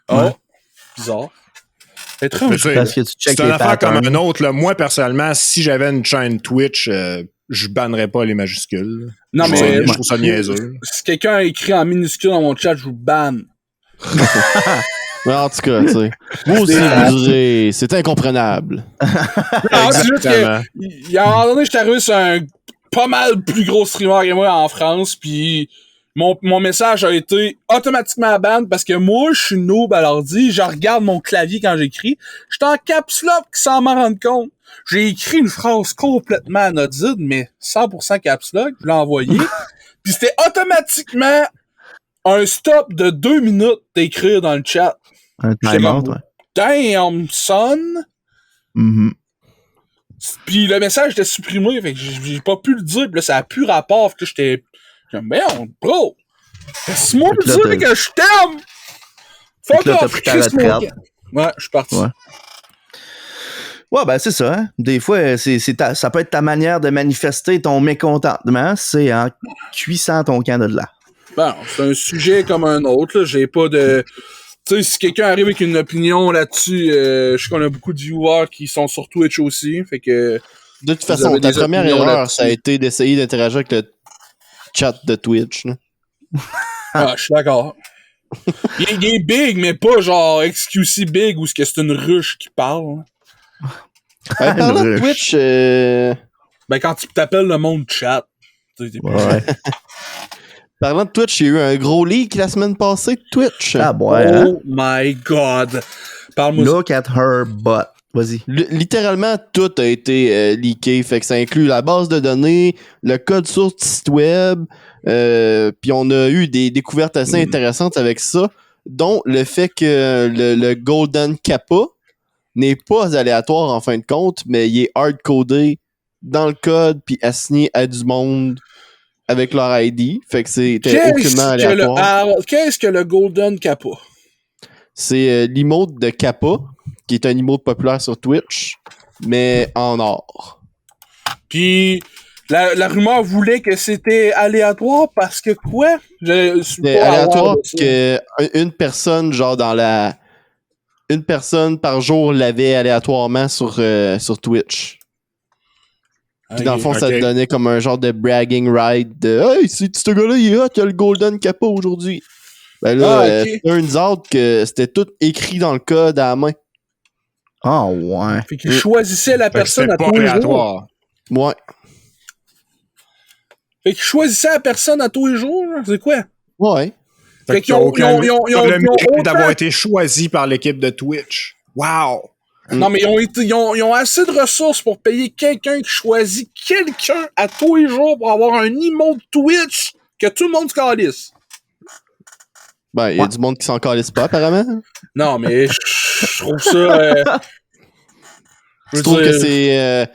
B: Oh, bizarre.
C: Étrange. Parce que tu checkes
A: c'est une affaire comme un autre. Là. Moi, personnellement, si j'avais une chaîne Twitch, je bannerais pas les majuscules.
B: Non, mais
A: je trouve ça niaiseux.
B: Si quelqu'un a écrit en minuscule dans mon chat, je vous banne.
E: Mais en tout cas, tu sais. Vous aussi, vous direz, c'est incompréhensible.
B: Non, c'est juste que, il y a un moment donné, j'étais arrivé sur un pas mal plus gros streamer que moi en France, puis mon message a été automatiquement ban parce que moi, je suis noob à l'ordi, je regarde mon clavier quand j'écris, j'étais en caps lock sans m'en rendre compte. J'ai écrit une phrase complètement anodine, mais 100% caps lock, je l'ai envoyé, puis c'était automatiquement un stop de 2 minutes d'écrire dans le chat.
C: Un time-out, ouais.
B: Damn, son!
C: Mm-hmm.
B: Puis le message était supprimé, fait que j'ai pas pu le dire, pis là, ça a plus rapport, que j'étais... Merde, bro! Laisse-moi me dire que je t'aime! Fuck
C: off, Chris.
B: Ouais, je suis parti.
C: Ouais, ben c'est ça, hein. Des fois, ça peut être ta manière de manifester ton mécontentement, c'est en cuissant ton camp de là.
B: Bon, c'est un sujet comme un autre, là. J'ai pas de... Tu sais, si quelqu'un arrive avec une opinion là-dessus, je sais qu'on a beaucoup de viewers qui sont sur Twitch aussi, fait que...
E: De toute façon, ta première erreur, ça a été d'essayer d'interagir avec le chat de Twitch. Là.
B: Ah, je suis d'accord. Il est big, mais pas genre XQC big où c'est une ruche qui parle.
E: Parlant de Twitch...
B: Ben, quand tu t'appelles le monde chat.
C: Ouais.
E: Parlant de Twitch, il y a eu un gros leak la semaine passée de Twitch.
C: Ah, ouais. Hein?
B: Oh my god. Parle-moi.
C: Look at her butt. Vas-y.
E: Littéralement, tout a été leaké. Fait que ça inclut la base de données, le code source du site web. Puis on a eu des découvertes assez intéressantes avec ça, dont le fait que le Golden Kappa n'est pas aléatoire en fin de compte, mais il est hard-codé dans le code puis assigné à du monde avec leur ID. Fait que c'était aucunement aléatoire.
B: Qu'est-ce que le Golden Kappa?
E: C'est l'emote de Kappa, qui est un emote populaire sur Twitch, mais en or.
B: Puis la rumeur voulait que c'était aléatoire parce que quoi?
E: C'est aléatoire que une personne, genre une personne par jour l'avait aléatoirement sur Twitch. Puis dans le fond, ça te donnait comme un genre de bragging right de « Hey, ce gars-là, il est hot, il a le Golden Kappa aujourd'hui. » Ben là, turns out que c'était tout écrit dans le code à la main.
C: Ah ouais.
B: Fait qu'il choisissait la personne à tous les jours.
E: Ouais.
B: Fait qu'ils choisissaient la personne à tous les jours, c'est quoi?
E: Ouais.
B: Fait qu'ils ont
A: le mérite d'avoir été choisi par l'équipe de Twitch. Wow!
B: Non, mais ils ont assez de ressources pour payer quelqu'un qui choisit quelqu'un à tous les jours pour avoir un emote Twitch que tout le monde se calisse.
E: Ben, il y a du monde qui s'en calisse pas, apparemment.
B: Non, mais je trouve ça...
E: Je trouve que c'est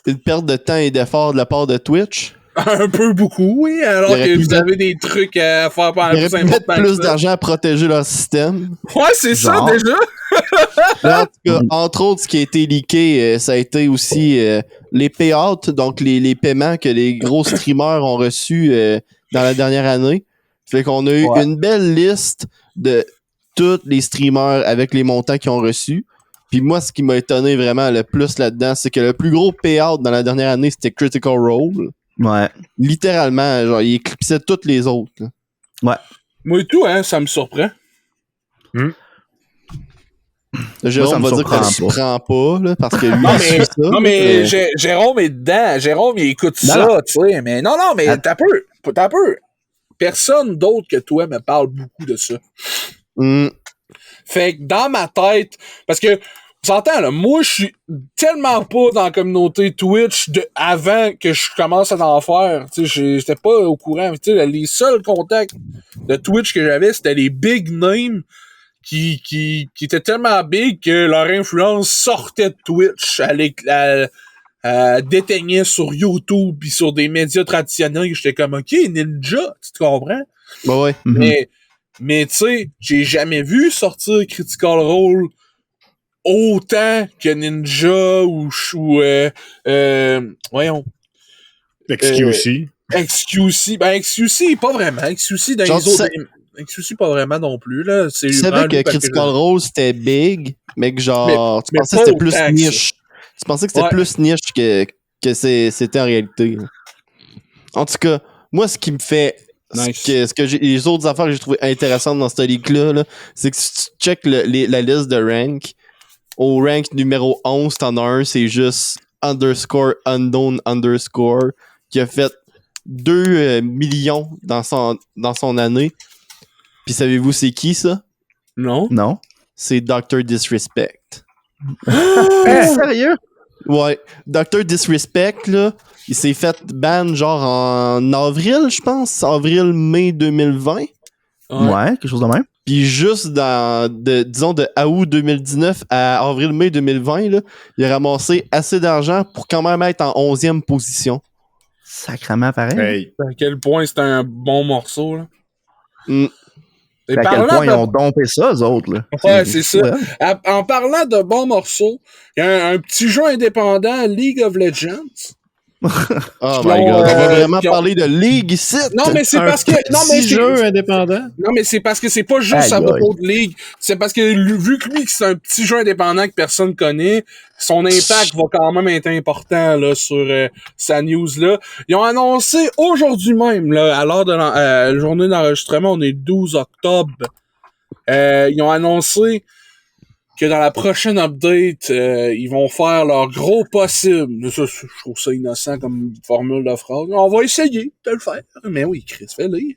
E: une perte de temps et d'effort de la part de Twitch.
B: Un peu beaucoup, oui, alors que vous avez des trucs à faire pendant
E: plus important. Plus d'argent à protéger leur système.
B: Ouais, c'est ça, déjà.
E: En tout cas, entre autres, ce qui a été leaké, ça a été aussi les payouts, donc les paiements que les gros streamers ont reçus dans la dernière année. Fait qu'on a eu une belle liste de tous les streamers avec les montants qu'ils ont reçus. Puis moi, ce qui m'a étonné vraiment le plus là-dedans, c'est que le plus gros payout dans la dernière année, c'était Critical Role.
C: Ouais.
E: Littéralement, genre, il éclipsait toutes les autres. Là.
C: Ouais.
B: Moi et tout, hein, ça me surprend.
E: Jérôme va dire que ça ne prend pas, là, parce que lui,
B: non,
E: il suit ça.
B: Non, mais Jérôme est dedans. Jérôme, il écoute ça, tu sais. Mais non, mais t'as peu. Personne d'autre que toi me parle beaucoup de ça. Fait que dans ma tête, parce que, vous entendez, là, moi, je suis tellement pas dans la communauté Twitch avant que je commence à en faire. Tu sais, j'étais pas au courant. Tu sais, les seuls contacts de Twitch que j'avais, c'était les big names qui étaient tellement big que leur influence sortait de Twitch. Elle déteignait sur YouTube pis sur des médias traditionnels. J'étais comme, OK, Ninja, tu te comprends?
E: Bah ouais.
B: Mais tu sais, j'ai jamais vu sortir Critical Role autant que Ninja ou voyons.
A: XQC.
B: XQC. Ben, XQC, pas vraiment. XQC dans les autres... XQC, pas vraiment non plus, là.
E: Tu savais que Critical Role, c'était big, mais que genre, tu pensais que c'était plus niche. Tu pensais que c'était plus niche que c'était en réalité. En tout cas, moi, ce qui me fait...
B: Nice.
E: Les autres affaires que j'ai trouvé intéressantes dans cette ligue-là, c'est que si tu check la liste de rank, au rank numéro 11, t'en as un, c'est juste _unknown_ qui a fait 2 millions dans son année. Puis savez-vous c'est qui ça?
B: Non.
E: C'est Dr. Disrespect.
C: Sérieux?
E: Ouais. Dr. Disrespect, là, il s'est fait ban genre en avril, je pense. Avril-mai 2020.
C: Ouais, quelque chose de même.
E: Puis juste disons de août 2019 à avril-mai 2020, là, il a ramassé assez d'argent pour quand même être en 11e position.
C: Sacrément pareil.
A: Hey.
B: À quel point c'est un bon morceau, là.
C: À quel point ils ont dompé ça, eux autres, là.
B: Ouais, c'est ça. En parlant de bons morceaux, il y a un petit jeu indépendant, League of Legends.
E: Oh my god, on va vraiment parler de League ici.
B: Non, mais c'est parce que... Non, mais
A: jeu indépendant.
B: Non, mais c'est parce que c'est pas juste à propos de League. C'est parce que vu que lui, c'est un petit jeu indépendant que personne connaît, son impact va quand même être important là sur sa news-là. Ils ont annoncé aujourd'hui même, là, à l'heure de la journée d'enregistrement, on est 12 octobre, ils ont annoncé que dans la prochaine update, ils vont faire leur gros possible. Ça, je trouve ça innocent comme formule de phrase. On va essayer de le faire. Mais oui, Chris, fais-le.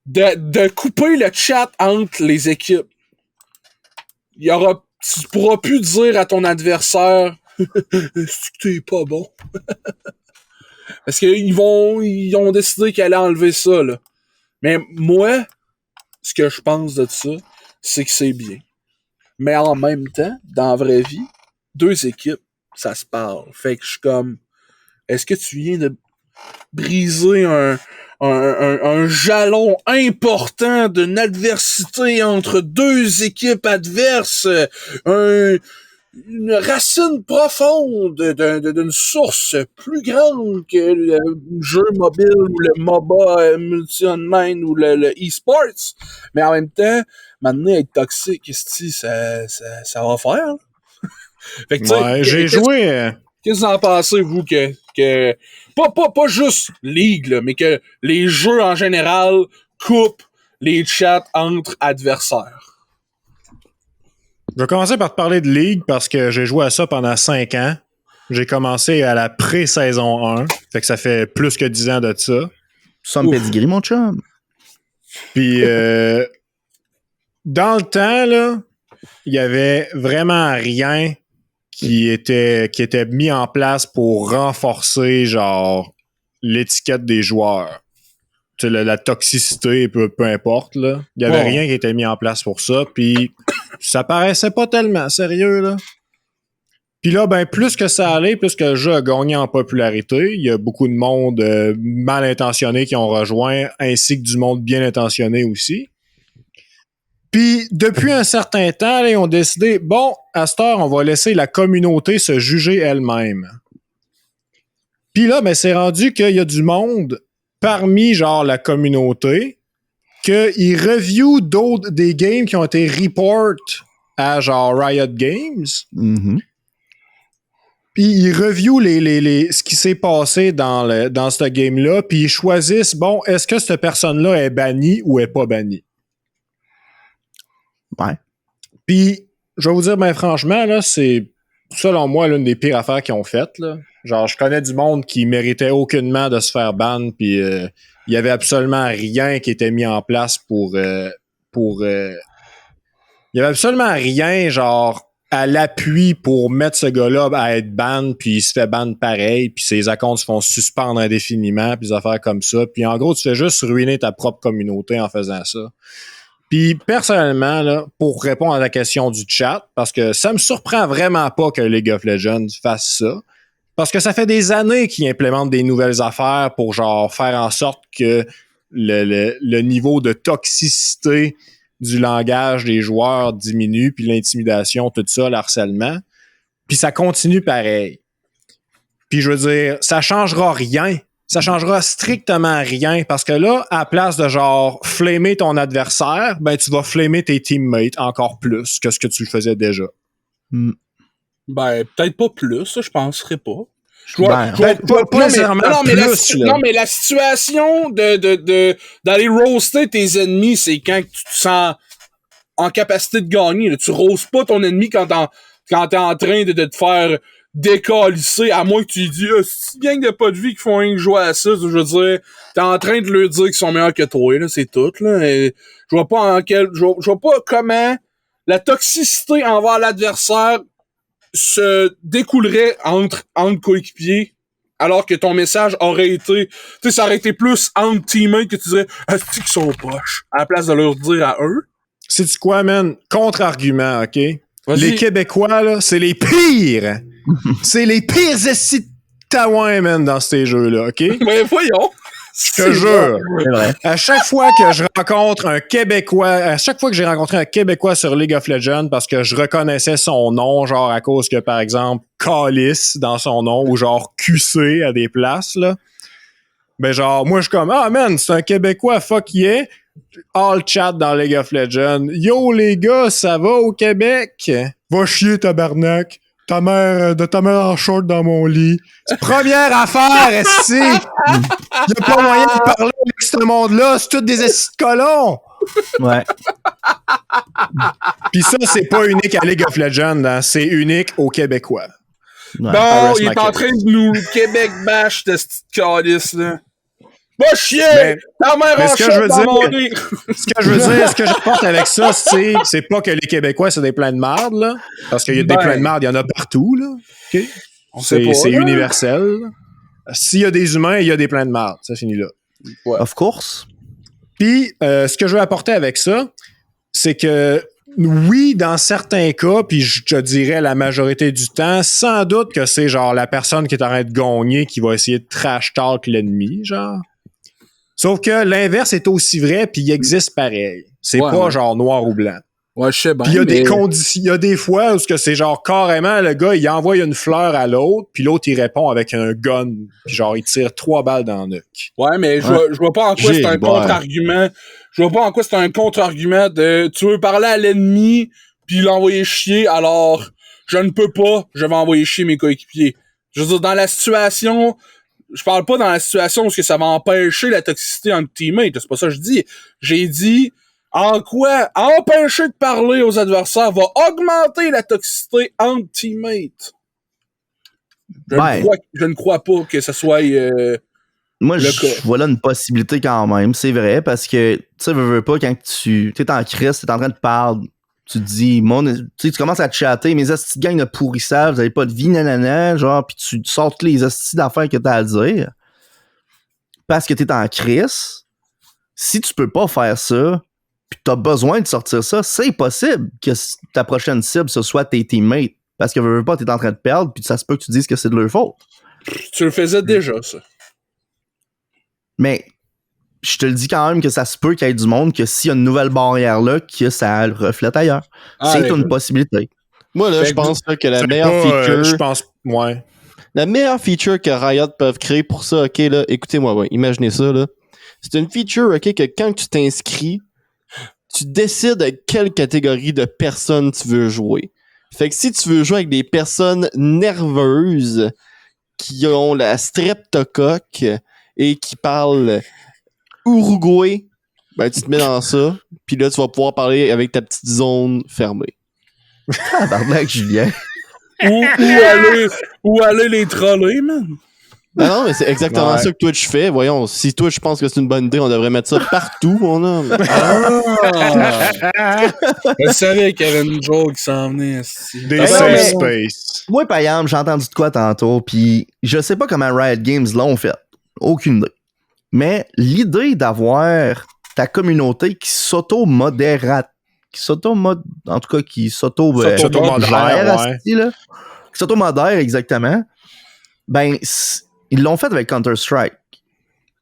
B: De couper le chat entre les équipes. Tu pourras plus dire à ton adversaire est-ce que t'es pas bon? Parce qu'ils ont décidé qu'elle allait enlever ça, là. Mais moi, ce que je pense de ça, c'est que c'est bien. Mais en même temps, dans la vraie vie, 2 équipes, ça se parle. Fait que je suis comme, est-ce que tu viens de briser un jalon important d'une adversité entre 2 équipes adverses, une racine profonde d'une source plus grande que le jeu mobile ou le MOBA multi-online ou le e-sports. Mais en même temps, maintenant, être toxique, ça va faire. Là. Fait que,
A: Ouais, j'ai joué...
B: Qu'est-ce que vous en pensez, vous, que pas juste League, là, mais que les jeux en général coupent les chats entre adversaires?
A: Je vais commencer par te parler de League parce que j'ai joué à ça pendant 5 ans. J'ai commencé à la pré-saison 1. Fait que ça fait plus que 10 ans de ça.
C: Sans pedigree, mon chum.
A: Puis, dans le temps, là, il y avait vraiment rien qui était mis en place pour renforcer, genre, l'étiquette des joueurs. Tu sais, la toxicité, peu importe, là. Il y avait rien qui était mis en place pour ça, puis ça paraissait pas tellement sérieux, là. Puis là, ben, plus que ça allait, plus que le jeu a gagné en popularité, il y a beaucoup de monde mal intentionné qui ont rejoint, ainsi que du monde bien intentionné aussi. Puis, depuis un certain temps, là, ils ont décidé, bon, à cette heure, on va laisser la communauté se juger elle-même. Puis là, ben, c'est rendu qu'il y a du monde parmi, genre, la communauté qu'ils review des games qui ont été report à, genre, Riot Games.
C: Mm-hmm.
A: Puis ils review ce qui s'est passé dans ce game-là, puis ils choisissent, bon, est-ce que cette personne-là est bannie ou est pas bannie?
C: Ouais.
A: Puis, je vais vous dire, ben franchement, là, c'est, selon moi, l'une des pires affaires qu'ils ont faites, là. Genre, je connais du monde qui méritait aucunement de se faire ban, puis il y avait absolument rien qui était mis en place pour il y avait absolument rien, genre, à l'appui pour mettre ce gars-là à être ban, puis il se fait ban pareil, puis ses accounts se font suspendre indéfiniment, puis des affaires comme ça. Puis en gros, tu fais juste ruiner ta propre communauté en faisant ça. Puis personnellement, là, pour répondre à la question du chat, parce que ça me surprend vraiment pas que League of Legends fasse ça, parce que ça fait des années qu'ils implémentent des nouvelles affaires pour genre faire en sorte que le niveau de toxicité du langage des joueurs diminue, puis l'intimidation, tout ça, le harcèlement. Puis ça continue pareil. Puis je veux dire, ça changera rien. Ça changera strictement rien, parce que là, à la place de genre flamer ton adversaire, ben tu vas flamer tes teammates encore plus que ce que tu le faisais déjà.
B: Ben, peut-être pas plus, ça, je penserais pas. Non, mais la situation d'aller roaster tes ennemis, c'est quand tu te sens en capacité de gagner. Là. Tu roastes pas ton ennemi quand t'es en train de te faire décalisser, à moins que tu lui dis c'est une gang de pas de vie qui font rien que jouer à ça. Je veux dire, t'es en train de leur dire qu'ils sont meilleurs que toi, là, c'est tout. Là. Et je vois pas je vois pas comment la toxicité envers l'adversaire se découlerait entre coéquipiers, alors que ton message aurait été, tu sais, ça aurait été plus entre teammates que tu dirais, est-ce qu'ils sont poches, à la place de leur dire à eux.
A: Sais-tu quoi, man? Contre-argument, OK?
B: Vas-y.
A: Les Québécois, là, c'est les pires! C'est les pires escitaouins, man, dans ces jeux-là, OK?
B: Mais voyons!
A: Je te jure.
C: C'est vrai.
A: À chaque fois que je rencontre un Québécois, à chaque fois que j'ai rencontré un Québécois sur League of Legends, parce que je reconnaissais son nom, genre à cause que, par exemple, Calice dans son nom, ou genre QC à des places, là. Ben genre, moi, je suis comme, ah man, c'est un Québécois, fuck yeah. All chat dans League of Legends. Yo, les gars, ça va au Québec? Va chier, tabarnak. Ta mère en short dans mon lit. C'est première affaire, esti! Y'a pas moyen de parler avec ce monde-là, c'est tous des estis de colons!
C: Ouais.
A: Pis ça, c'est pas unique à League of Legends, hein, c'est unique aux Québécois.
C: Ouais.
B: Bon, il est en train de nous Québec bash de cette calice, là. Va chier! Ta mère en short dans mon lit!
A: Ce que j'apporte avec ça, c'est pas que les Québécois, c'est des pleins de marde, là. Parce qu'il y a des pleins de marde, il y en a partout, là. Okay? C'est universel. S'il y a des humains, il y a des pleins de marde. Ça finit là.
C: Ouais. Of course.
A: Puis, ce que je veux apporter avec ça, c'est que Oui, dans certains cas, puis je te dirais la majorité du temps, sans doute que c'est genre la personne qui est en train de gagner qui va essayer de trash talk l'ennemi, genre. Sauf que l'inverse est aussi vrai, puis il existe pareil. C'est
B: Ouais,
A: pas
B: ouais.
A: genre noir ou blanc.
B: Ouais, je sais bien.
A: Puis il y a des
B: mais-
A: conditions, il y a des fois où ce que c'est genre carrément le gars il envoie une fleur à l'autre, puis l'autre il répond avec un gun, puis genre il tire 3 balles dans le nuque.
B: Ouais, mais je vois pas en quoi c'est un contre-argument. Je vois pas en quoi c'est un contre-argument de tu veux parler à l'ennemi puis l'envoyer chier, alors je ne peux pas, je vais envoyer chier mes coéquipiers. Je veux dire, dans la situation, je parle pas dans la situation où que ça va empêcher la toxicité entre teammates, c'est pas ça que je dis. J'ai dit en quoi empêcher de parler aux adversaires va augmenter la toxicité entre teammates. Je ne crois pas que ce soit
C: Moi,
B: le cas.
C: je vois là une possibilité quand même, c'est vrai, parce que, tu sais, veux pas, quand tu es en crise, tu es en train de parler, tu te dis, tu commences à te chatter, mes hosties de gang de pourrissage, vous avez pas de vie, nanana, genre, pis tu sors toutes les hosties d'affaires que t'as à dire, parce que t'es en crise. Si tu peux pas faire ça, pis t'as besoin de sortir ça, c'est possible que ta prochaine cible, ce soit tes teammates, parce que veux pas, t'es en train de perdre, pis ça se peut que tu dises que c'est de leur faute.
B: Tu le faisais déjà, ça.
C: Mais je te le dis quand même que ça se peut qu'il y ait du monde que s'il y a une nouvelle barrière là, que ça le reflète ailleurs. C'est une possibilité.
E: Moi, là,
B: Fait
E: je
B: que
E: pense là, que la
A: C'est
E: meilleure
A: pas,
E: feature.
A: je pense, ouais.
E: La meilleure feature que Riot peuvent créer pour ça, ok, là, écoutez-moi, ouais, imaginez ça, là. C'est une feature, ok, que quand tu t'inscris, tu décides à quelle catégorie de personnes tu veux jouer. Fait que si tu veux jouer avec des personnes nerveuses qui ont la streptocoque et qui parlent Uruguay, ben tu te mets dans ça, puis là tu vas pouvoir parler avec ta petite zone fermée.
C: Tabarnak, Julien.
B: Où aller les troller, man?
E: Non, mais c'est exactement
A: Ouais.
E: ça que Twitch fait. Voyons, si Twitch pense que c'est une bonne idée, on devrait mettre ça partout, mon homme.
B: Je savais qu'il y avait une joke qui s'en venait. esti.
A: Des
C: Ah,
A: safe
C: mais-
A: space.
C: Moi, par exemple, j'ai entendu de quoi tantôt, puis je sais pas comment Riot Games l'ont fait. Aucune idée. Mais l'idée d'avoir ta communauté qui s'auto-modérate, en tout cas, qui
A: S'auto-modère,
C: gère,
A: ouais.
C: asti, là. Qui s'auto-modère, exactement. Ben, ils l'ont fait avec Counter-Strike.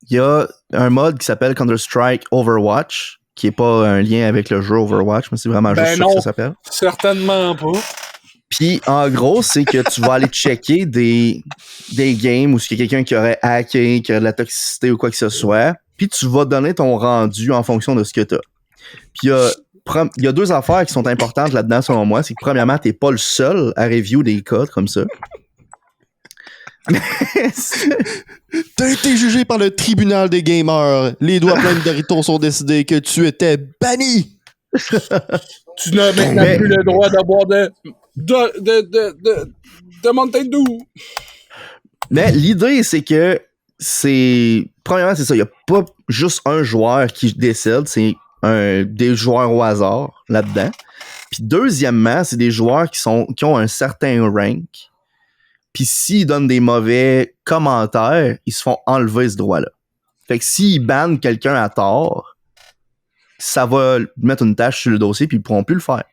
C: Il y a un mode qui s'appelle Counter-Strike Overwatch, qui est pas un lien avec le jeu Overwatch, mais c'est vraiment
B: Ben
C: juste ça
B: non.
C: que ça s'appelle.
B: Certainement pas.
C: Puis, en gros, c'est que tu vas aller checker des games où il y a quelqu'un qui aurait hacké, qui aurait de la toxicité ou quoi que ce soit. Puis, tu vas donner ton rendu en fonction de ce que tu as. Puis, il y a deux affaires qui sont importantes là-dedans, selon moi. C'est que, premièrement, t'es pas le seul à review des codes comme ça.
E: T'as été jugé par le tribunal des gamers. Les doigts pleins de Doritos ont décidé que tu étais banni.
B: Tu n'as maintenant
C: Mais-
B: plus le droit d'avoir de Mountain Dew.
C: Mais l'idée, c'est que premièrement, c'est ça. Il n'y a pas juste un joueur qui décide. C'est des joueurs au hasard là-dedans. Puis deuxièmement, c'est des joueurs qui ont un certain rank. Puis s'ils donnent des mauvais commentaires, ils se font enlever ce droit-là. Fait que s'ils bannent quelqu'un à tort, ça va mettre une tâche sur le dossier puis ils pourront plus le faire.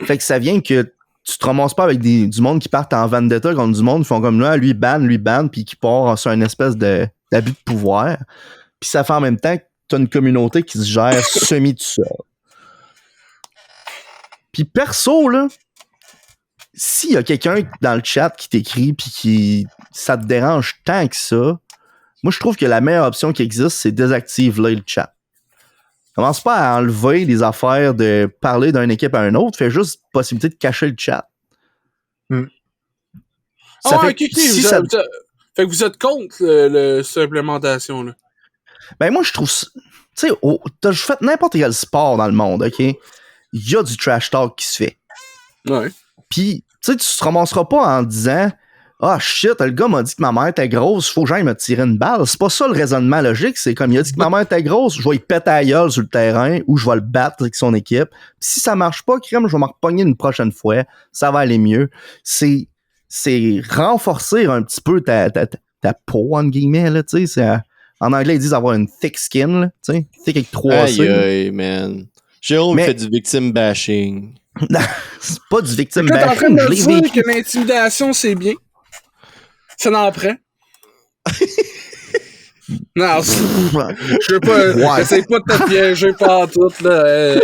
C: Fait que ça vient que tu te ramasses pas avec du monde qui partent en vendetta contre du monde, qui font comme là, lui ban, puis qui part sur une espèce d'abus de pouvoir. Puis ça fait en même temps que t'as une communauté qui se gère semi tout seul. Puis perso, là, s'il y a quelqu'un dans le chat qui t'écrit puis qui ça te dérange tant que ça, moi je trouve que la meilleure option qui existe, c'est désactiver le chat. Commence pas à enlever les affaires de parler d'une équipe à une autre, fais juste possibilité de cacher le chat. Ça fait que si ça-
B: Fait que vous êtes contre cette implémentation-là.
C: Ben moi je trouve ça. Tu sais, t'as fait n'importe quel sport dans le monde, ok? Il y a du trash talk qui se fait.
B: Ouais.
C: Puis, tu sais, tu te ramasseras pas en disant ah shit, le gars m'a dit que ma mère était grosse, faut que j'aille me tirer une balle. C'est pas ça le raisonnement logique, c'est comme il a dit que ma mère était grosse, je vais y péter à gueule sur le terrain ou je vais le battre avec son équipe. Puis si ça marche pas, crème, je vais m'en repogner une prochaine fois, ça va aller mieux. C'est renforcer un petit peu ta peau, entre guillemets, là, tu sais. En anglais, ils disent avoir une thick skin, là, tu sais, thick avec 3
E: Aïe,
C: C.
E: aïe, man. Jérôme
C: Mais-
E: fait du victim bashing.
C: C'est pas du victim
B: Là, t'es en train
C: bashing,
B: de
C: je
B: me
C: l'ai
B: dire
C: vécu.
B: que l'intimidation, c'est bien. Ça n'en prend. Non, je veux pas,
C: Ouais.
B: j'essaie pas de te piéger partout, là.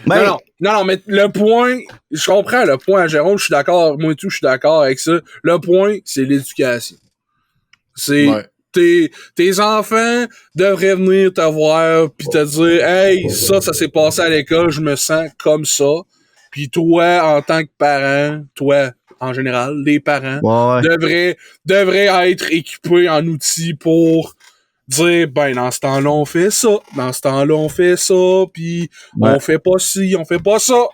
C: Ben-
B: Non, mais le point, je comprends le point à Jérôme, je suis d'accord, moi et tout, je suis d'accord avec ça. Le point, c'est l'éducation. C'est,
A: Ouais.
B: tes enfants devraient venir te voir pis te dire, hey, ça s'est passé à l'école, je me sens comme ça. Puis toi, en tant que parent, toi, en général, les parents,
C: Ouais.
B: devraient être équipés en outils pour dire, ben, dans ce temps-là, on fait ça, dans ce temps-là, on fait ça, puis
C: Ouais.
B: on fait pas ci, on fait pas ça.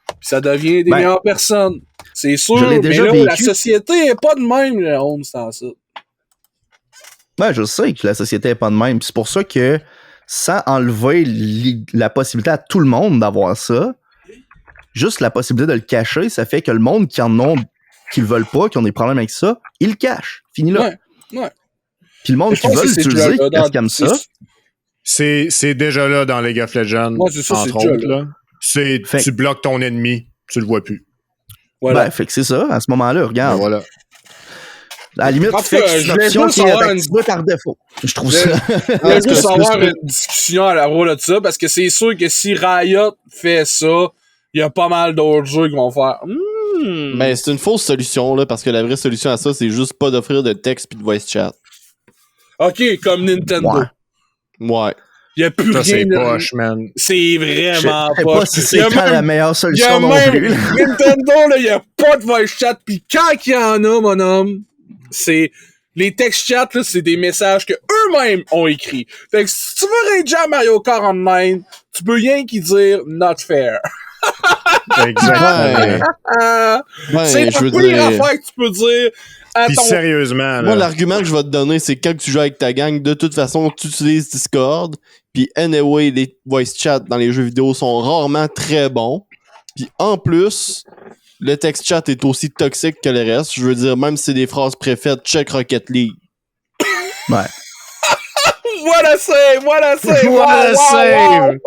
B: Puis ça devient des
C: Ben,
B: meilleures personnes. C'est sûr,
C: je l'ai déjà
B: mais là,
C: vécu.
B: la société est pas de même, là, Holmes, c'est ça.
C: Ouais, je sais que la société est pas de même. Puis c'est pour ça que, sans enlever la possibilité à tout le monde d'avoir ça, juste la possibilité de le cacher, ça fait que le monde qui en ont, qui le veulent pas, qui ont des problèmes avec ça, ils le cachent. Fini là.
B: Ouais.
C: Puis le monde
B: Je
C: qui
B: pense
C: veut
B: que c'est
C: l'utiliser,
B: déjà là
C: parce
B: dans-
C: qu'ils aiment ça,
A: C'est déjà là dans League of Legends,
B: Ouais, c'est ça, c'est
A: entre
B: déjà
A: autres. Là.
C: Fait-
A: Tu bloques ton ennemi, tu le vois plus.
B: Voilà.
C: ben, fait que c'est ça, à ce moment-là,
A: Ben
C: regarde.
A: voilà.
C: À la limite,
B: En
C: tu
B: tout
C: fais
B: cas,
C: que c'est
B: je
C: une
B: voulais
C: option
B: juste
C: qui est
B: avoir
C: activée par défaut. Je trouve
B: Je-
C: ça.
B: Je voulais
E: Ah,
B: juste
E: c'est-
B: avoir
E: c'est-
B: une discussion à la roue de ça, parce que c'est sûr que si Riot fait ça, il y a pas mal d'autres jeux qui vont faire.
E: Mais c'est une fausse solution, là, parce que la vraie solution à ça, c'est juste pas d'offrir de texte pis de voice chat.
B: Ok, comme Nintendo.
C: Ouais.
E: Ouais.
B: Il y a plus
A: Ça,
B: rien.
A: c'est
B: de-
A: poche, man.
B: C'est
C: Je
B: vraiment
C: sais
B: poche.
C: pas si
B: Il y
C: c'est
B: a
C: tant la
B: même-
C: meilleure
B: il y a
C: solution non
B: même
C: plus. là.
B: Nintendo, là, il y a pas de voice chat, pis quand il y en a, mon homme, c'est les text chats, là, c'est des messages que eux-mêmes ont écrits. Fait que si tu veux rager à Mario Kart Online, tu peux rien qu'y dire not fair.
A: Exactement.
E: Ouais.
B: Ah,
E: Ouais,
B: c'est
E: je
B: la
E: veux
B: pire
E: dire.
B: affaire que tu peux dire à
A: Puis
B: ton...
A: sérieusement,
E: Moi,
A: là,
E: l'argument que je vais te donner, c'est quand tu joues avec ta gang, de toute façon, tu utilises Discord. Puis anyway, les voice chats dans les jeux vidéo sont rarement très bons. Puis en plus, le text chat est aussi toxique que le reste. Je veux dire, même si c'est des phrases préfaites, check Rocket League.
C: Ouais.
B: Voilà save! Voilà save!
A: What a
B: wow,
A: save!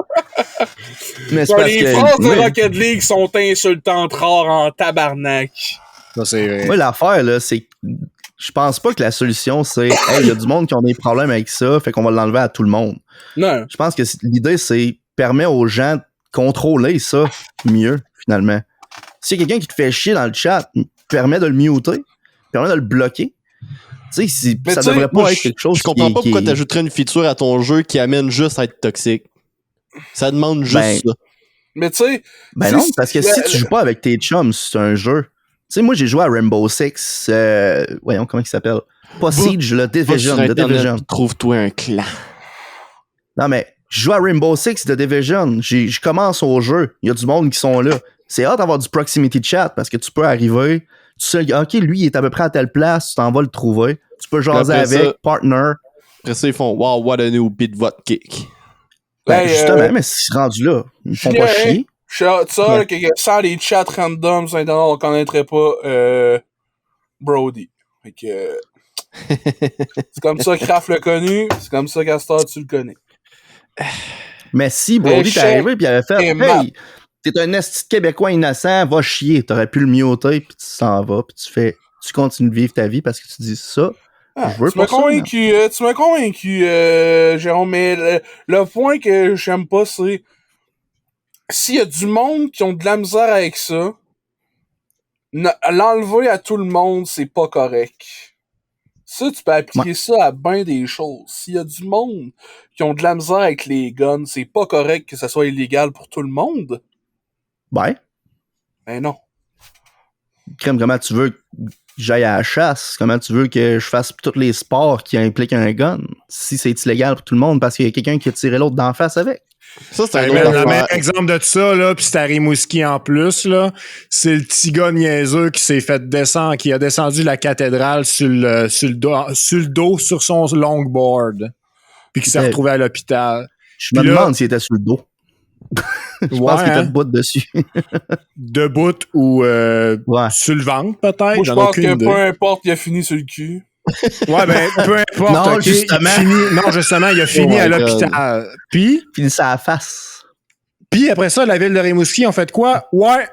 C: Mais c'est
B: wow.
C: parce
B: Les
C: que.
B: phrases de
C: moi,
B: Rocket League sont insultantes rares en tabarnak.
A: Ça, c'est vrai.
C: moi, l'affaire, là, c'est que je pense pas que la solution, c'est hey, il y a du monde qui ont des problèmes avec ça, fait qu'on va l'enlever à tout le monde.
B: Non.
C: Je pense que l'idée, c'est permettre aux gens de contrôler ça mieux, finalement. S'il y a quelqu'un qui te fait chier dans le chat, permet de le muter, permet de le bloquer. Tu sais,
B: Mais
C: ça
B: tu sais,
C: devrait pas
E: moi,
C: être quelque chose
E: Je comprends pas pourquoi
C: qui-
E: t'ajouterais une feature à ton jeu qui amène juste à être toxique. Ça demande juste
C: Ben,
E: ça.
B: Mais tu sais,
C: Ben
B: Si-
C: non, parce que
B: le-
C: si tu joues pas avec tes chums, c'est un jeu. Tu sais, moi, j'ai joué à Rainbow Six. Voyons, comment il s'appelle? Pas Siege, le Division.
E: Va sur
C: The
E: Internet,
C: Division.
E: trouve-toi un clan.
C: Non, mais je joue à Rainbow Six, The Division. Je commence au jeu. Il y a du monde qui sont là. C'est hâte d'avoir du proximity chat parce que tu peux arriver. Tu sais, OK, lui, il est à peu près à telle place. Tu t'en vas le trouver. Tu peux jaser
E: Après
C: avec,
E: ça-
C: partner.
E: Après ça, ils font wow, what a new beat votre kick.
C: Ben,
B: Hey,
C: justement, mais si rendu là, ils me font pas
B: Julien,
C: chier.
B: shout ça,
C: Ouais.
B: là, que sans les chats random sur Internet, on connaîtrait pas Brody. Fait que c'est comme ça que Raph l'a connu, c'est comme ça qu'Astor tu le connais.
C: Mais si Brody t'est
B: Échec
C: arrivé puis il avait fait
B: et mat.
C: hey, t'es un esti de Québécois innocent, va chier, t'aurais pu le muter puis tu t'en vas puis tu continues de vivre ta vie parce que tu dis ça.
B: Ah,
C: Je veux
B: tu m'as
C: pas ça,
B: convaincu, Jérôme, mais le point que j'aime pas, c'est s'il y a du monde qui ont de la misère avec ça, l'enlever à tout le monde, c'est pas correct. Ça, tu peux appliquer ça à bien des choses. S'il y a du monde qui ont de la misère avec les guns, c'est pas correct que ça soit illégal pour tout le monde.
C: Ben,
B: Ben non.
C: crème, comment tu veux que j'aille à la chasse? Comment tu veux que je fasse tous les sports qui impliquent un gun? Si c'est illégal pour tout le monde parce qu'il y a quelqu'un qui a tiré l'autre d'en face avec.
E: Ça, c'est un
A: Hey,
E: autre
A: man, le
E: affaire.
A: meilleur exemple de ça, là, pis c'est à Rimouski en plus, là, c'est le petit gars niaiseux qui s'est fait descendre, qui a descendu la cathédrale sur le dos sur son longboard, puis qui s'est
C: Hey.
A: retrouvé à l'hôpital.
C: Je me
A: Puis là-
C: demande s'il était sur le dos. Je
A: Ouais,
C: pense qu'il était
A: hein,
C: debout dessus.
A: debout ou
C: Ouais.
A: sur le ventre, peut-être.
B: Moi, je
A: J'en ai
B: pense
A: aucune
B: que
A: idée.
B: peu importe, il a fini sur le cul.
A: Ouais, ben, peu importe.
C: Non,
A: ok,
C: justement.
A: non, justement, il a fini
E: my
A: à
E: God.
A: l'hôpital. Puis,
C: Finissait à la face.
A: Puis après ça, la ville de Rimouski, on fait quoi? Ouais,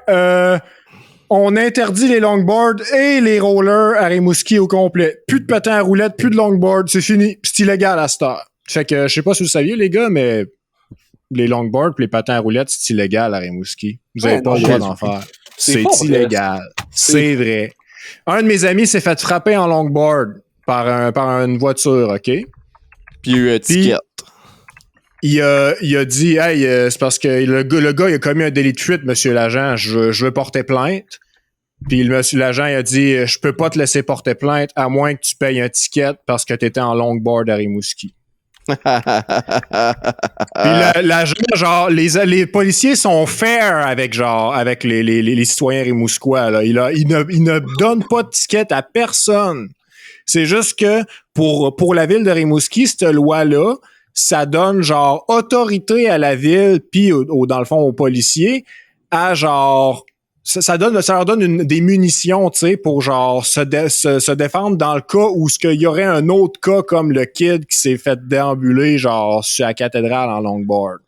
A: on interdit les longboards et les rollers à Rimouski au complet. Plus de patins à roulettes, plus de longboards, c'est fini. C'est illégal à cette heure. Fait que je sais pas si vous saviez, les gars, mais les longboards et les patins à roulettes, c'est illégal à Rimouski. Vous avez pas le droit d'en faire. C'est illégal. C'est vrai. Un de mes amis s'est fait frapper en longboard par une voiture, OK?
E: Puis il y a eu un ticket.
A: Il a dit, hey, c'est parce que le gars, il a commis un délit de fuite, monsieur l'agent, je veux porter plainte. Puis le monsieur l'agent, il a dit, je peux pas te laisser porter plainte à moins que tu payes un ticket parce que t'étais en longboard à Rimouski. Puis l'agent, genre, les policiers sont fair avec les citoyens rimousquois, là. Il ne donne pas de ticket à personne. C'est juste que pour la ville de Rimouski, cette loi-là, ça donne genre autorité à la ville puis dans le fond aux policiers à genre ça leur donne des munitions, tu sais, pour genre se défendre dans le cas où ce qu'il y aurait un autre cas comme le kid qui s'est fait déambuler genre sur la cathédrale en longboard.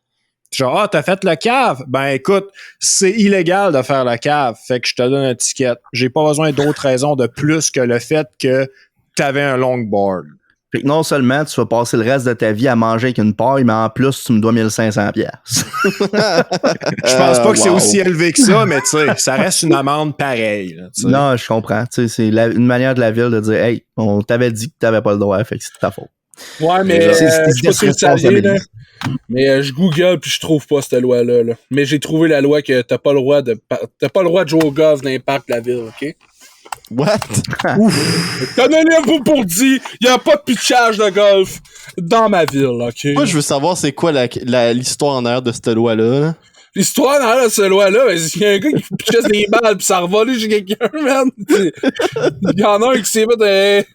A: Genre, t'as fait le cave? Ben écoute, c'est illégal de faire le cave, fait que je te donne un ticket. J'ai pas besoin d'autres raisons de plus que le fait que t'avais un longboard.
C: Fait que non seulement tu vas passer le reste de ta vie à manger avec une paille, mais en plus, tu me dois 1500$.
A: Je pense pas que c'est aussi élevé que ça, mais tu sais, ça reste une amende pareille. Là,
C: non, je comprends. C'est une manière de la ville de dire, hey, on t'avait dit que t'avais pas le droit, fait que c'est ta faute.
B: Ouais, mais je sais pas si vous saviez, là, mais je google puis je trouve pas cette loi-là. Là. Mais j'ai trouvé la loi que t'as pas le droit de jouer au golf dans les parcs de la ville, OK?
E: What?
B: Ouf! Tenez-vous pour dire, y a pas de pitchage de golf dans ma ville, OK?
E: Moi, je veux savoir c'est quoi l'histoire en arrière de cette loi-là. Là.
B: L'histoire dans cette loi-là, ben, il y a un gars qui pitchait des balles pis ça a revolé chez quelqu'un, man. Il y en a un qui s'est fait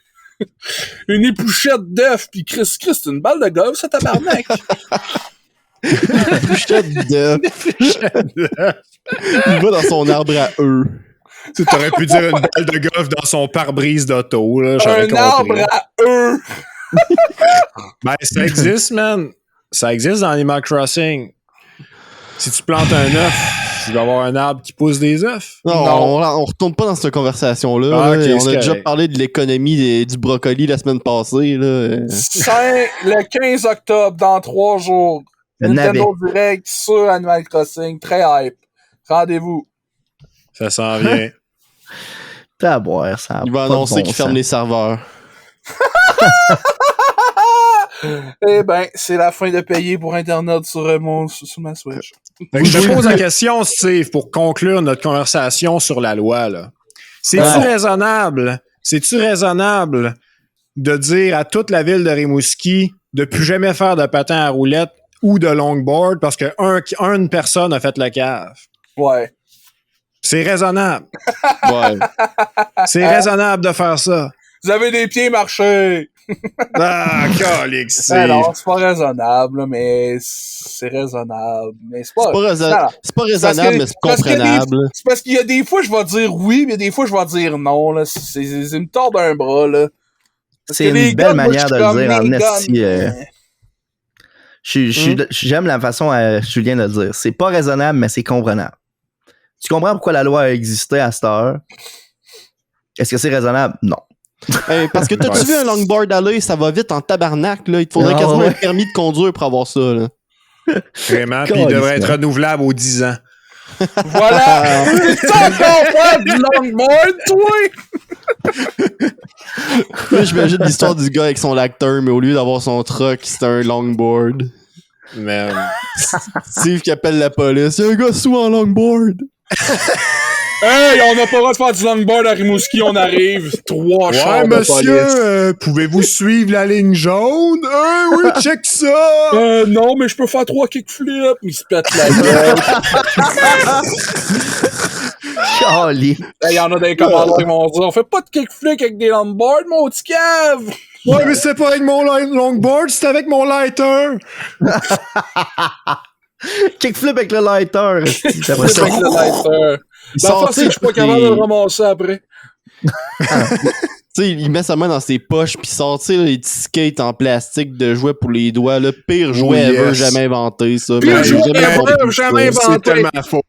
B: une épluchette d'œuf pis Chris, c'est une balle de golf, ça, tabarnak!
E: Une épluchette d'œuf. Il va dans son arbre à eux.
A: Tu aurais pu dire une balle de golf dans son pare-brise d'auto. Là,
B: un arbre à eux!
A: Ben, ça existe, man. Ça existe dans Animal Crossing. Si tu plantes un œuf, tu vas avoir un arbre qui pousse des œufs.
E: Non. On retourne pas dans cette conversation-là.
A: Ah,
E: là.
A: okay,
E: on a déjà parlé de l'économie du brocoli la semaine passée. Là.
B: Le 15 octobre, dans 3 jours. Nintendo Direct sur Animal Crossing. Très hype. Rendez-vous.
A: Ça s'en vient.
C: T'as à boire, ça.
E: Il va annoncer qu'il ferme les serveurs.
B: Eh ben, c'est la fin de payer pour Internet sur ma Switch.
A: Je te pose la question, Steve, pour conclure notre conversation sur la loi. Là. C'est-tu raisonnable de dire à toute la ville de Rimouski de plus jamais faire de patin à roulettes ou de longboard parce qu'une personne a fait le cave?
B: Ouais.
A: C'est raisonnable.
E: Ouais.
A: C'est raisonnable de faire ça.
B: Vous avez des pieds marchés.
A: Ah, calique,
B: non, c'est pas raisonnable, là, mais c'est raisonnable. Mais c'est pas
E: raisonnable, mais c'est comprenable.
B: C'est parce qu'il y a des fois, je vais dire oui, mais des fois, je vais dire non. Là. C'est une tord d'un bras. Là.
C: C'est une belle manière de le dire en esti. J'aime la façon à Julien de le dire. C'est pas raisonnable, mais c'est comprenable. Tu comprends pourquoi la loi a existé à cette heure? Est-ce que c'est raisonnable? Non.
E: Parce que t'as-tu vu un longboard aller? Ça va vite en tabarnak. Là. Il te faudrait quasiment un permis de conduire pour avoir ça. Là.
A: Vraiment, puis il devrait être renouvelable aux 10 ans.
B: Voilà! C'est encore pas du longboard, toi!
E: Là, j'imagine l'histoire du gars avec son lacteur, mais au lieu d'avoir son truck, c'est un longboard.
A: Man.
E: Steve qui appelle la police. Il y a un gars sous en longboard.
B: Hey, on n'a pas le droit de faire du longboard à Rimouski, on arrive. 3 chars de
A: monsieur, pouvez-vous suivre la ligne jaune? Oui, check ça!
B: Non, mais je peux faire 3 kickflips. Il se pète la gueule.
C: Charlie.
B: Il y en a des commentaires qui vont dire, on fait pas de kickflip avec des longboards, mon petit cave!
A: Ouais, mais c'est pas avec mon longboard, c'est avec mon lighter!
C: Kickflip avec le lighter.
B: Kickflip avec le lighter. La face, c'est que je suis pas capable de le ramasser après.
E: Tu sais, il met sa main dans ses poches pis sort, tu sais, les petits skates en plastique de jouets pour les doigts. Le pire jouet ever jamais inventé, ça.
B: Pire
E: Mais
B: jouet
E: j'ai jamais
B: ever
E: compris
B: jamais
E: ça.
A: C'est
B: inventé.
A: tellement faux.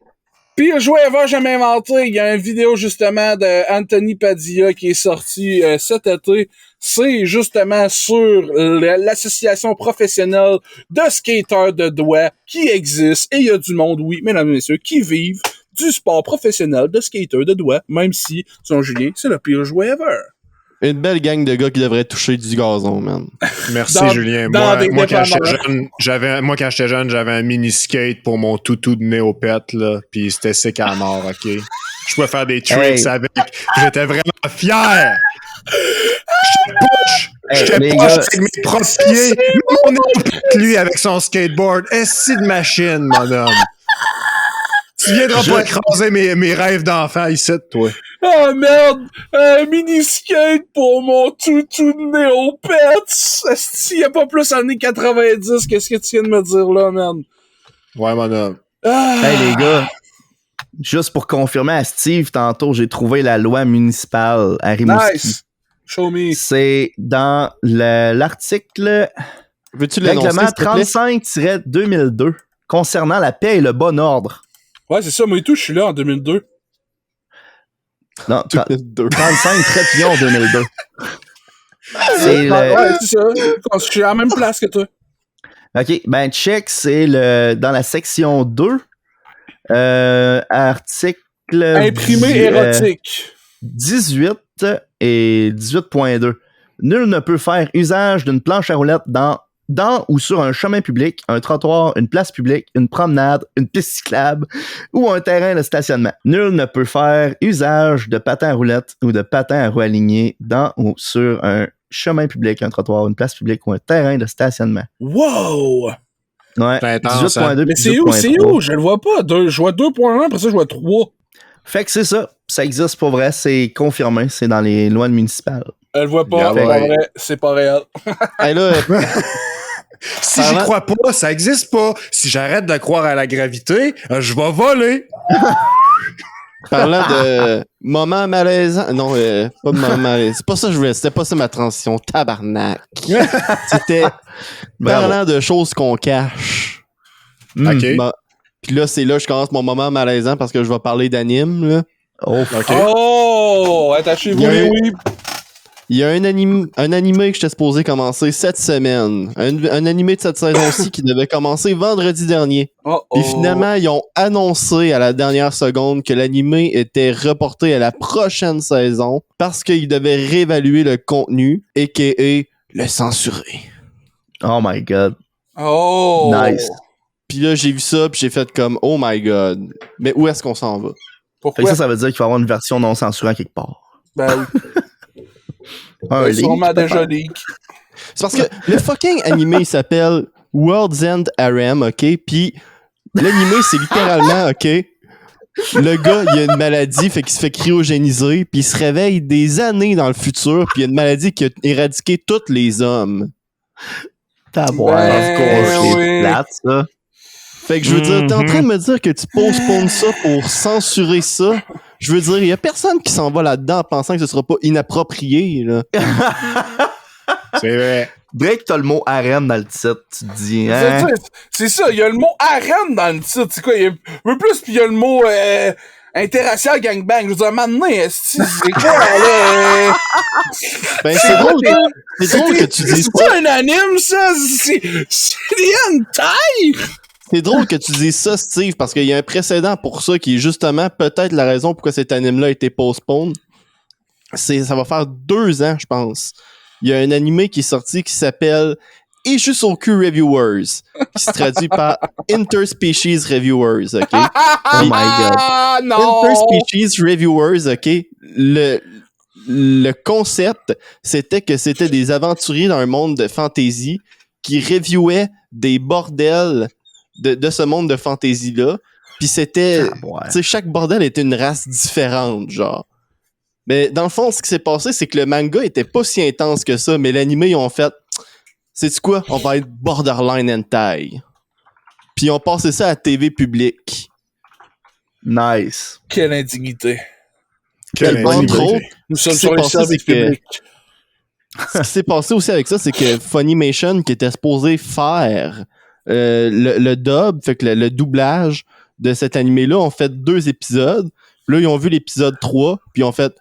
B: Pire jouet ever jamais inventé. Il y a une vidéo justement de Anthony Padilla qui est sortie cet été. C'est justement sur l'association professionnelle de skateurs de doigts qui existe. Et il y a du monde, oui, mesdames et messieurs, qui vivent du sport professionnel de skateurs de doigts, même si, selon Julien, c'est le pire jouet ever.
E: Une belle gang de gars qui devraient toucher du gazon, man.
A: Merci,
B: Dans-
A: Julien.
B: dans des
A: Moi, quand j'étais
B: dépanneurs.
A: jeune, j'avais un mini skate pour mon toutou de néopète, là. Puis c'était sec à mort, OK? Je pouvais faire des tricks
C: Hey.
A: avec. J'étais vraiment fier. J'étais
C: les
A: poche
C: gars,
A: avec mes propres pieds. Mon néopète, lui, avec son skateboard. Est-ce de machine, mon homme? Tu viendras pas écraser mes rêves d'enfant ici, toi.
B: Oh merde! Un mini-skate pour mon toutou de néopète! Est-ce qu'il y a pas plus années 90 que ce que tu viens de me dire là, man?
A: Ouais, mon homme.
B: Ah!
C: hey les gars, juste pour confirmer à Steve, tantôt, j'ai trouvé la loi municipale à Rimouski.
B: Nice! Show me.
C: C'est dans l'article
E: Veux-tu l'annoncer,
C: règlement
E: s'il te plaît?
C: 35-2002 concernant la paix et le bon ordre.
B: Ouais, c'est ça, moi et tout, je suis là en 2002.
C: Non,
E: 2002.
C: 35-2002. C'est le...
B: Ouais, c'est ça. Je suis à la même place que toi.
C: OK, ben check, c'est dans la section 2, article...
B: Imprimé érotique.
C: 18 et 18.2. Nul ne peut faire usage d'une planche à roulettes dans ou sur un chemin public, un trottoir, une place publique, une promenade, une piste cyclable ou un terrain de stationnement. Nul ne peut faire usage de patins à roulettes ou de patins à roues alignées dans ou sur un chemin public, un trottoir, une place publique ou un terrain de stationnement.
B: Wow!
C: Ouais,
A: C'est intense,
C: 18.2
B: Mais
C: puis
B: c'est où? C'est
C: 18.3.
B: où? Je le vois pas. Je vois 2.1, après ça, je vois 3.
C: Fait que c'est ça. Ça existe pour vrai, c'est confirmé, c'est dans les lois municipales.
B: Elle le voit pas,
A: Yeah,
B: c'est pas
A: ouais.
B: vrai, c'est pas réel.
E: Hey, là,
A: Si j'y crois pas, ça existe pas. Si j'arrête de croire à la gravité, je vais voler.
E: parlant de moment malaisant. Non, pas de moment malaisant. C'est pas ça que je voulais. C'était pas ça ma transition. Tabarnak. C'était
C: Bravo.
E: parlant de choses qu'on cache.
A: OK.
E: Bon. Puis là, c'est là que je commence mon moment malaisant parce que je vais parler d'anime, là.
C: Oh,
A: OK.
B: Oh! Attachez-vous,
E: Il y a un-
B: oui.
E: Il y a un animé que j'étais supposé commencer cette semaine. Un animé de cette saison-ci qui devait commencer vendredi dernier.
B: Oh,
E: Puis finalement, ils ont annoncé à la dernière seconde que l'animé était reporté à la prochaine saison parce qu'ils devaient réévaluer le contenu, a.k.a. le censurer.
C: oh my god.
B: Oh!
C: Nice.
E: Puis là, j'ai vu ça, puis j'ai fait comme « Oh my God! » Mais où est-ce qu'on s'en va?
C: Fait que
B: Pourquoi?
C: ça veut dire qu'il va y avoir une version non censurée quelque part.
B: Ben,
C: Un leak,
B: sûrement
C: peut-être.
B: déjà leak.
E: C'est parce que le fucking animé, il s'appelle World's End Harem, OK? Puis l'animé, c'est littéralement, OK? Le gars, il a une maladie, fait qu'il se fait cryogéniser, puis il se réveille des années dans le futur, puis il y a une maladie qui a éradiqué tous les hommes.
C: Taboire,
B: Ben,
C: of course,
B: oui.
C: c'est plate, ça.
E: Fait que je veux dire, t'es en train de me dire que tu postpones ça pour censurer ça? Je veux dire, il y a personne qui s'en va là-dedans en pensant que ce sera pas inapproprié, là.
A: C'est vrai.
C: Drake, t'as le mot harem dans le titre, tu te dis,
B: C'est
C: hein?
B: ça, c'est ça, il y a le mot harem dans le titre. C'est quoi? Il y a un peu plus, puis il y a le mot interracial gangbang. Je veux dire, maintenant, c'est quoi, là?
E: Ben, c'est drôle que tu dises
B: C'est
E: ça.
B: pas un anime, ça? C'est des hentai!
E: C'est drôle que tu dises ça, Steve, parce qu'il y a un précédent pour ça qui est justement peut-être la raison pourquoi cet anime-là a été postpone. Ça va faire 2 ans, je pense. Il y a un animé qui est sorti qui s'appelle Ishusoku Reviewers, qui se traduit par Interspecies Reviewers, OK?
C: Oh my god.
B: Ah, non!
E: Interspecies Reviewers, OK? Le concept, c'était que c'était des aventuriers dans un monde de fantasy qui reviewaient des bordels de ce monde de fantasy-là. Puis c'était...
C: Taboire.
E: Tu sais, chaque bordel était une race différente, genre. Mais dans le fond, ce qui s'est passé, c'est que le manga était pas si intense que ça, mais l'animé, ils ont fait... Sais-tu quoi? On va être borderline hentai. Puis ils ont passé ça à la TV publique.
C: Nice.
B: Quelle indignité.
A: Quelle
E: Entre
A: intimité.
E: autres,
B: Nous sommes
E: qui
B: sur
E: s'est
B: les
E: passé,
B: services
E: c'est que-
B: publics.
E: ce qui s'est passé aussi avec ça, c'est que Funimation, qui était supposé faire le dub, fait que le doublage de cet animé-là, ont fait 2 épisodes. Là, ils ont vu l'épisode 3, puis ils ont fait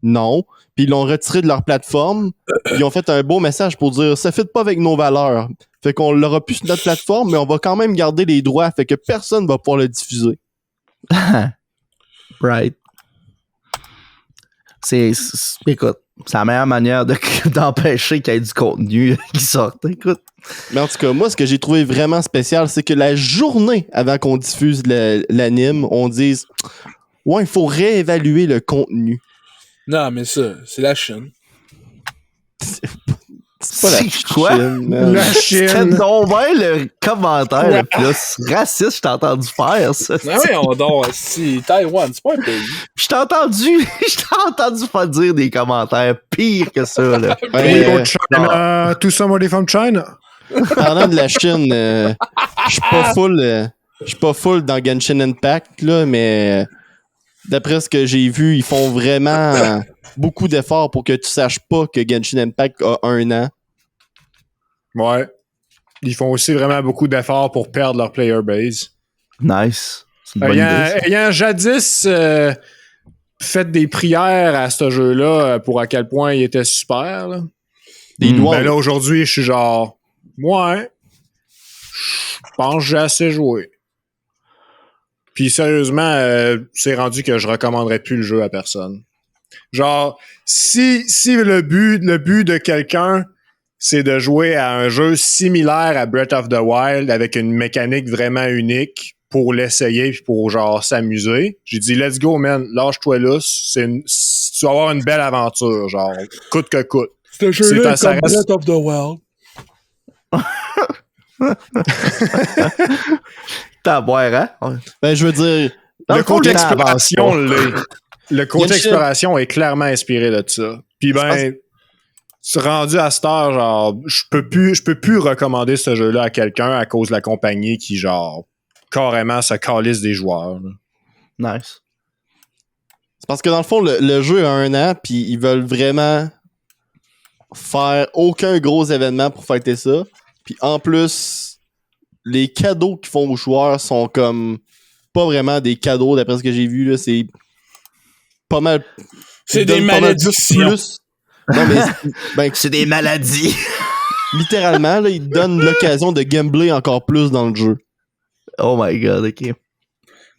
E: non. Puis ils l'ont retiré de leur plateforme. Puis ils ont fait un beau message pour dire ça fit pas avec nos valeurs. Fait qu'on l'aura plus sur notre plateforme, mais on va quand même garder les droits. Fait que personne va pouvoir le diffuser.
C: Right. Écoute, c'est la meilleure manière d'empêcher qu'il y ait du contenu qui sorte. Écoute.
E: Mais en tout cas, moi, ce que j'ai trouvé vraiment spécial, c'est que la journée avant qu'on diffuse l'anime, on dise ouais, il faut réévaluer le contenu.
B: Non, mais ça, c'est la Chine.
E: C'est pas la
C: quoi?
E: Chine, man.
A: La
C: C'était
A: Chine.
C: donc bien le commentaire le plus raciste que je t'ai entendu faire, ça.
B: Ah oui, on dort si Taïwan, c'est pas un pays.
C: Je t'ai entendu faire dire des commentaires pires que ça, là.
E: Ouais,
A: People China, tout ça, moi, des femmes China.
E: parlant de la Chine, je suis pas full dans Genshin Impact, là, mais d'après ce que j'ai vu, ils font vraiment beaucoup d'efforts pour que tu saches pas que Genshin Impact a 1 an.
A: Ouais. Ils font aussi vraiment beaucoup d'efforts pour perdre leur player base.
C: Nice. C'est une bonne idée, ça.
A: Ayant jadis fait des prières à ce jeu-là pour à quel point il était super, là.
E: Des doigts.
A: Ben là, aujourd'hui, je suis genre, ouais, je pense que j'ai assez joué. Puis sérieusement, c'est rendu que je recommanderais plus le jeu à personne. Genre, si le but de quelqu'un, c'est de jouer à un jeu similaire à Breath of the Wild avec une mécanique vraiment unique pour l'essayer puis pour genre s'amuser, j'ai dit let's go man, lâche-toi là, tu vas avoir une belle aventure, genre coûte que coûte.
B: Ce jeu-là
A: ça
B: est comme
A: reste-
B: Breath of the Wild.
C: T'as à boire, hein?
E: Ben, je veux dire,
C: Dans
A: Le
C: le fond,
A: côté
C: j'ai
A: exploration l'est. Le côté
E: Genshin-
A: exploration est clairement inspiré de ça. Puis ben, c'est rendu à cette heure, genre, je peux plus recommander ce jeu-là à quelqu'un à cause de la compagnie qui, genre, carrément se calisse des joueurs. là.
C: Nice.
E: c'est parce que dans le fond, le jeu a 1 an, puis ils veulent vraiment faire aucun gros événement pour fêter ça. Puis en plus, les cadeaux qu'ils font aux joueurs sont comme pas vraiment des cadeaux, d'après ce que j'ai vu, là, c'est pas mal.
B: C'est
E: ils
B: des
E: donnent pas mal juste
B: malédictions.
E: plus. Non, mais ben,
C: C'est des maladies.
E: littéralement, là, ils donnent l'occasion de gambler encore plus dans le jeu.
C: Oh my god, ok.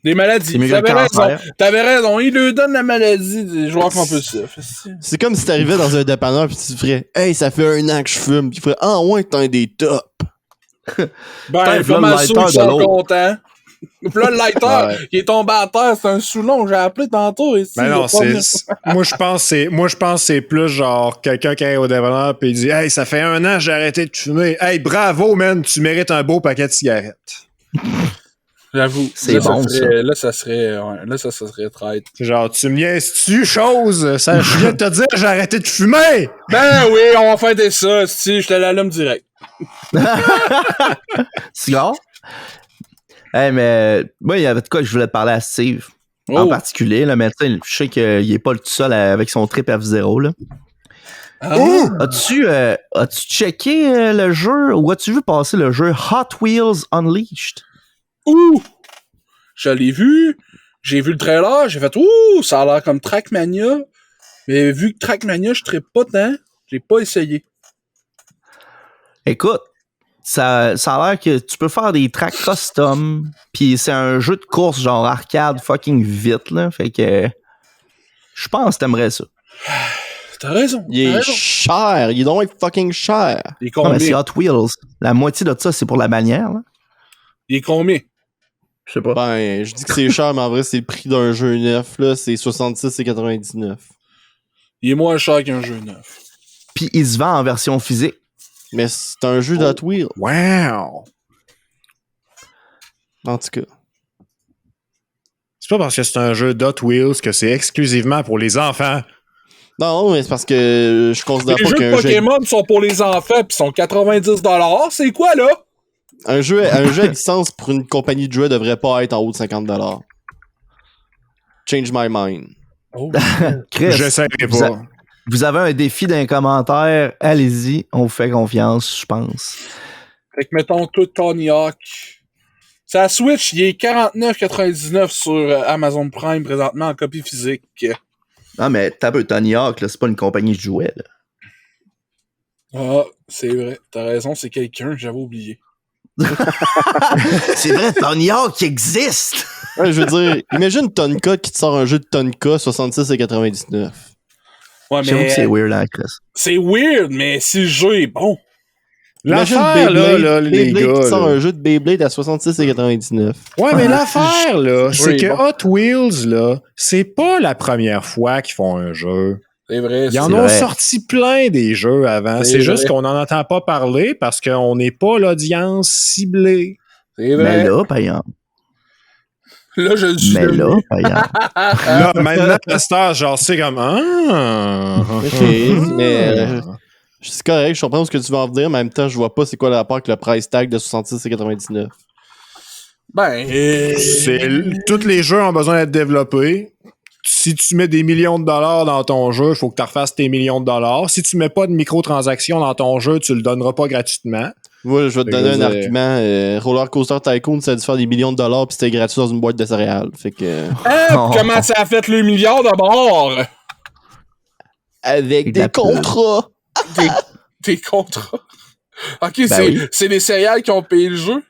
B: Des maladies.
C: C'est mieux que le
B: T'avais raison.
C: cancer.
B: T'avais raison. Il lui donne la maladie des joueurs compulsifs.
E: C'est comme si t'arrivais dans un dépanneur pis tu ferais hey, ça fait 1 an que je fume. Pis tu ferais ah ouais, t'as un des tops.
B: Ben,
C: Putain,
B: pas mal
C: le
B: sûr
C: lighter
B: qu'ils
C: de
B: sont
C: l'autre.
B: contents. Puis là, le lighter,
E: Ouais.
B: il est tombé à terre, c'est un Soulon, j'ai appelé tantôt. Ici,
A: Ben non, moi je pense que c'est plus genre quelqu'un qui est au dépanneur puis il dit hey, ça fait 1 an j'ai arrêté de fumer. Hey, bravo man, tu mérites un beau paquet de cigarettes.
B: J'avoue.
C: C'est
B: Là,
C: bon,
B: Là, ça serait traite.
A: C'est genre, tu me niaises-tu, chose? Ça, je viens de te dire, j'ai arrêté de fumer!
B: Ben oui, on va fêter ça, si je te l'allume direct.
C: Cigare? Hey, mais moi, il y avait de quoi que je voulais te parler à Steve. En
B: Oh.
C: particulier, là, mais tu sais, je sais qu'il est pas le tout seul avec son trip F0, là.
B: Ah.
C: As-tu checké le jeu ou as-tu vu passer le jeu Hot Wheels Unleashed?
B: Ouh! Je l'ai vu, j'ai vu le trailer, j'ai fait ouh, ça a l'air comme Trackmania. Mais vu que Trackmania, je ne pas tant, j'ai pas essayé.
C: Écoute, ça a l'air que tu peux faire des tracks custom, puis c'est un jeu de course genre arcade fucking vite, là. Fait que je pense que t'aimerais ça.
B: T'as raison.
E: Il
B: t'as
E: est
B: raison.
E: cher, il est donc fucking cher.
B: Il est
C: Non, mais c'est
B: combien?
C: Hot Wheels. La moitié de ça, c'est pour la bannière, là.
B: Il est combien?
C: Je sais pas.
E: Ben, je dis que c'est cher, mais en vrai, c'est le prix d'un jeu neuf, là, c'est 66,99.
B: Il est moins cher qu'un jeu neuf.
C: Puis il se vend en version physique.
E: Mais c'est un jeu d'Hot Wheels,
A: Wow!
E: en tout cas.
A: C'est pas parce que c'est un jeu d'Hot Wheels que c'est exclusivement pour les enfants.
E: Non, mais c'est parce que je considère
B: Les
E: pas
B: jeux de
E: qu'un jeu...
B: Pokémon sont pour les enfants pis sont 90$. C'est quoi, là?
E: Un jeu à licence pour une compagnie de jeux devrait pas être en haut de 50$. change my mind.
B: Oh,
C: Chris,
A: J'essaierai
C: vous,
A: pas.
C: vous avez un défi d'un commentaire, allez-y, on vous fait confiance, je pense.
B: fait que mettons tout Tony Hawk. Sa Switch, il est 49,99 sur Amazon Prime présentement en copie physique.
C: Non, mais t'as peu Tony Hawk, là, c'est pas une compagnie de jouets, là.
B: Ah, c'est vrai. T'as raison, c'est quelqu'un, j'avais oublié.
C: C'est vrai, Tony Hawk qui existe!
E: Ouais, je veux dire, imagine Tonka qui te sort un jeu de Tonka 66,99.
B: Ouais,
C: J'avoue que c'est
B: mais
C: weird, hein, Chris.
B: c'est weird, mais si le jeu est bon.
A: L'affaire, là, les
E: Beyblade
A: gars.
E: qui sort
A: là.
E: un jeu de Beyblade à 66,99.
A: Ouais, mais l'affaire, là, c'est que
B: bon.
A: Hot Wheels, là, c'est pas la première fois qu'ils font un jeu.
B: C'est vrai.
A: Ils en
C: C'est
A: ont
C: vrai.
A: sorti plein des jeux avant.
B: C'est
A: C'est juste
B: vrai.
A: qu'on n'en entend pas parler parce qu'on n'est pas l'audience ciblée.
B: C'est
C: Mais
B: vrai.
C: là, payant.
B: Là, je le suis.
C: Mais là, payant.
A: Là, maintenant, à cette heure, genre, c'est comme... Ah!
E: Ok, mais c'est correct, je comprends ce que tu veux en venir, mais en même temps, je vois pas c'est quoi le rapport avec le price tag de 66,99.
B: Ben,
A: Tous les jeux ont besoin d'être développés. Si tu mets des millions de dollars dans ton jeu, il faut que tu refasses tes millions de dollars. Si tu mets pas de microtransactions dans ton jeu, tu le donneras pas gratuitement.
E: Moi, je vais te
A: Fait que
E: donner
A: je
E: un
A: veux dire-
E: argument. Roller Coaster Tycoon, ça a dû faire des millions de dollars puis c'était gratuit dans une boîte de céréales. Fait que...
B: comment ça a fait le milliard d'abord?
E: Avec
C: des
E: contrats!
B: Tes contrats. Ok,
C: oui.
B: c'est les céréales qui ont payé le jeu?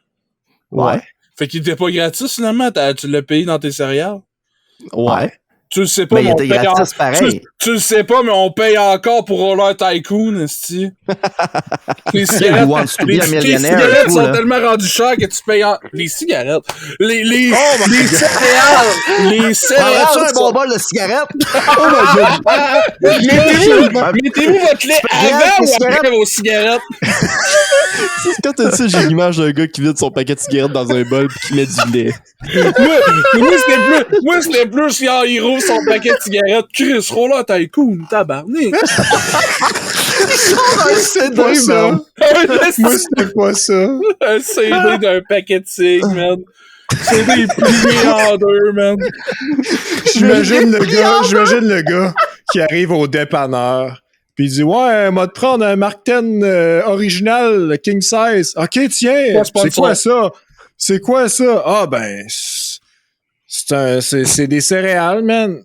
C: Ouais.
B: Fait qu'il était pas gratis finalement, tu l'as payé dans tes céréales?
C: Ouais.
B: Tu le sais pas,
C: Mais il
B: on
C: était
B: paye
C: gratis pareil.
B: tu le sais pas, mais on paye encore pour Roller Tycoon, esti. Les
C: Who wants to be a
B: les
C: millionaire,
B: cigarettes
C: tout,
B: sont
C: là.
B: tellement rendues chères que tu payes en... Les cigarettes. Les céréales. Les céréales.
C: Prendrais-tu un bon
B: sont-
C: bol de cigarette?
B: Mettez-vous votre lait avant ou après vos cigarettes?
E: Quand t'as dit ça, j'ai l'image d'un gars qui vide son paquet de cigarettes dans un bol puis qui met du lait.
B: Moi, c'était plus quand il rouvre son paquet de cigarettes. Chris, Roller Tycoon, tabarnak.
A: C'est pas ça. Moi, c'était pas ça.
B: Un CD d'un paquet de cig, man. CD plié en deux, man.
A: J'imagine le gars qui arrive au dépanneur. Puis il dit, ouais, m'a te prendre un Mark X original King Size. OK, tiens,
B: Pas sponsor.
A: c'est quoi ça? C'est quoi ça? Ah, ben, c'est des céréales, man.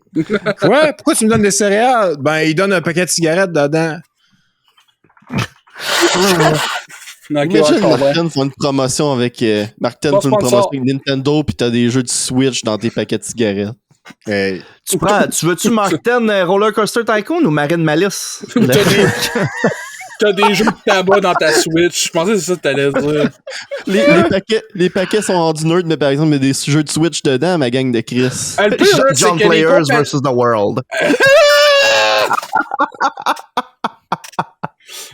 A: Quoi? Pourquoi tu me donnes des céréales? Ben, il donne un paquet de cigarettes dedans.
E: Imagine Martin font une promotion avec Martin
B: Pas
E: fait une
B: sponsor.
E: promotion avec Nintendo puis t'as des jeux de Switch dans tes paquets de cigarettes.
A: Hey.
C: Tu veux-tu Mark X Roller Coaster Tycoon ou Marine Malice?
B: T'as des jeux de tabac dans ta Switch. Je pensais que c'est ça que t'allais dire.
E: Les paquets sont rendus neutres, mais par exemple, il y a des jeux de Switch dedans, ma gang de Chris.
B: Le pire, là, c'est
C: John
B: que les
C: Players
B: compagnies-
C: versus the World.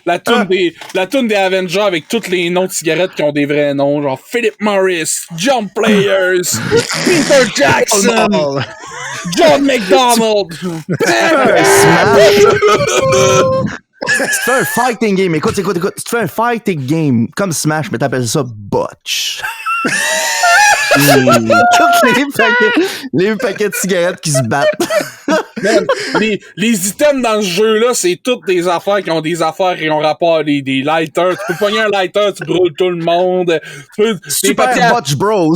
B: La toune des Avengers avec tous les noms de cigarettes qui ont des vrais noms, genre Philip Morris, John Players, Peter Jackson, John McDonald.
C: Tu te fais un fighting game. Écoute. Tu te fais un fighting game comme Smash, mais t'appelles ça botch. les paquets de cigarettes qui se battent.
B: Man, les items dans ce jeu-là, c'est toutes des affaires qui ont des affaires qui ont rapport à des lighters. Tu peux pogner un lighter, tu brûles tout le monde. Tu peux,
C: Super Botch Bros.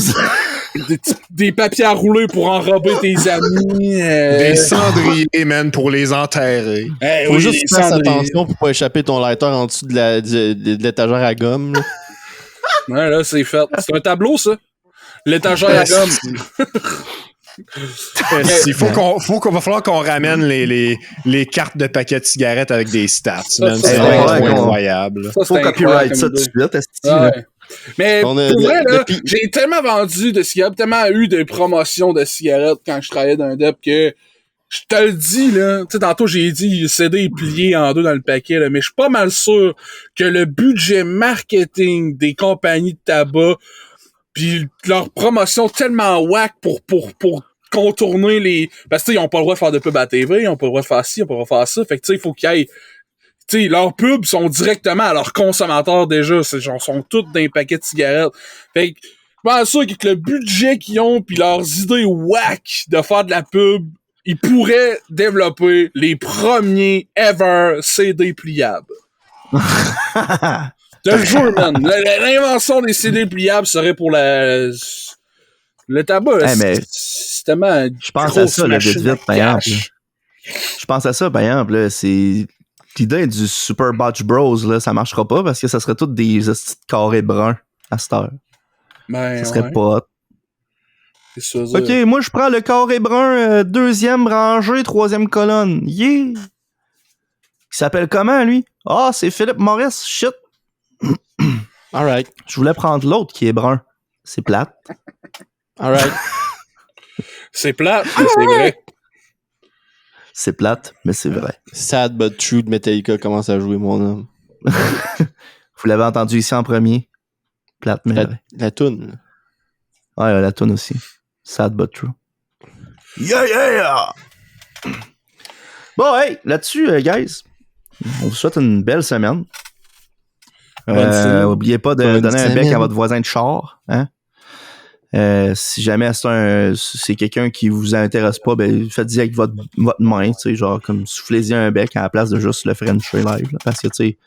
B: des papiers à rouler pour enrober tes amis.
A: Des cendriers, man, pour les enterrer.
B: Eh
E: Faut
B: oui,
E: juste
B: les
E: que tu fasses
B: cendriers.
E: attention pour pas échapper ton lighter en dessous de l'étagère à gomme. Là.
B: Ouais, là, c'est fait. C'est un tableau, ça. L'étagère à gomme.
A: Il va falloir qu'on ramène les cartes de paquets de cigarettes avec des stats. Man.
B: Ça,
A: C'est
B: ouais,
A: incroyable.
B: Ça,
C: Faut
B: c'est
C: copyright
B: incroyable
C: ça
B: comme
C: tout de
B: idée.
C: suite, esti, là.
B: Ouais. Mais
E: On a
B: pour vrai,
E: le
B: là,
E: pi-
B: j'ai tellement vendu de cigarettes, tellement eu de promotions de cigarettes quand je travaillais dans un DEP que je te le dis, là. Tu sais, tantôt, j'ai dit, le CD est plié en deux dans le paquet, là, mais je suis pas mal sûr que le budget marketing des compagnies de tabac pis leur promotion tellement whack pour contourner les... Parce que, tu sais, ils ont pas le droit de faire de pub à la TV, ils ont pas le droit de faire ci, ils ont pas le droit de faire ça. Fait que, tu sais, il faut qu'ils aillent... Tu sais, leurs pubs sont directement à leurs consommateurs déjà. C'est genre, sont toutes dans un paquet de cigarettes. Fait que, pense ça qu'avec le budget qu'ils ont pis leurs idées whack de faire de la pub, ils pourraient développer les premiers ever CD pliables. Je te jure, man. L'invention des CD pliables serait pour le tabac.
C: Hey, mais
B: c'est tellement.
C: je pense à ça, là, vite, par exemple. Je pense à ça, par exemple, là, c'est l'idée du Super Batch Bros, là, ça marchera pas parce que ça serait tous des hosties de carrés bruns à cette heure.
B: Ben,
C: Ça serait
B: ouais.
C: pas hot.
B: C'est ça,
C: Ok, moi je prends le carré brun, deuxième rangée, troisième colonne. Yeah! Il s'appelle comment, lui? Ah, c'est Philippe Maurice. Shit!
E: Alright.
C: Je voulais prendre l'autre qui est brun. C'est plate.
E: Alright.
B: C'est plate, mais c'est vrai.
C: C'est plate, mais c'est vrai.
E: Sad but true de Metallica commence à jouer, mon homme.
C: Vous l'avez entendu ici en premier. Plate, mais vrai.
E: La toune.
C: Ouais, la toune aussi. Sad but true. Yeah, yeah! Bon, hey, là-dessus, guys, on vous souhaite une belle semaine. Oubliez pas de
E: Bonne
C: donner un bec
E: semaine.
C: à votre voisin de char. Hein? Si jamais c'est quelqu'un qui vous intéresse pas, ben faites-y avec votre main, tu sais, genre comme soufflez-y un bec à la place de juste le Frencher live. Là, parce que tu sais,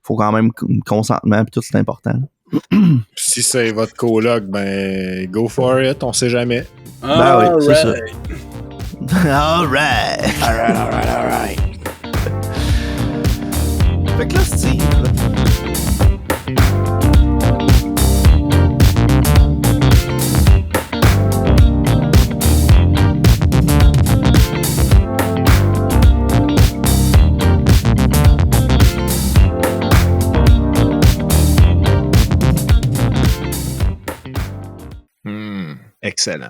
C: faut quand même consentement pis tout, c'est important. Là.
A: Si c'est votre coloc, ben go for it, on sait jamais.
C: Ben oui, c'est ça.
B: Alright.
C: Alright. Fait que là, Steve.
A: Excellent.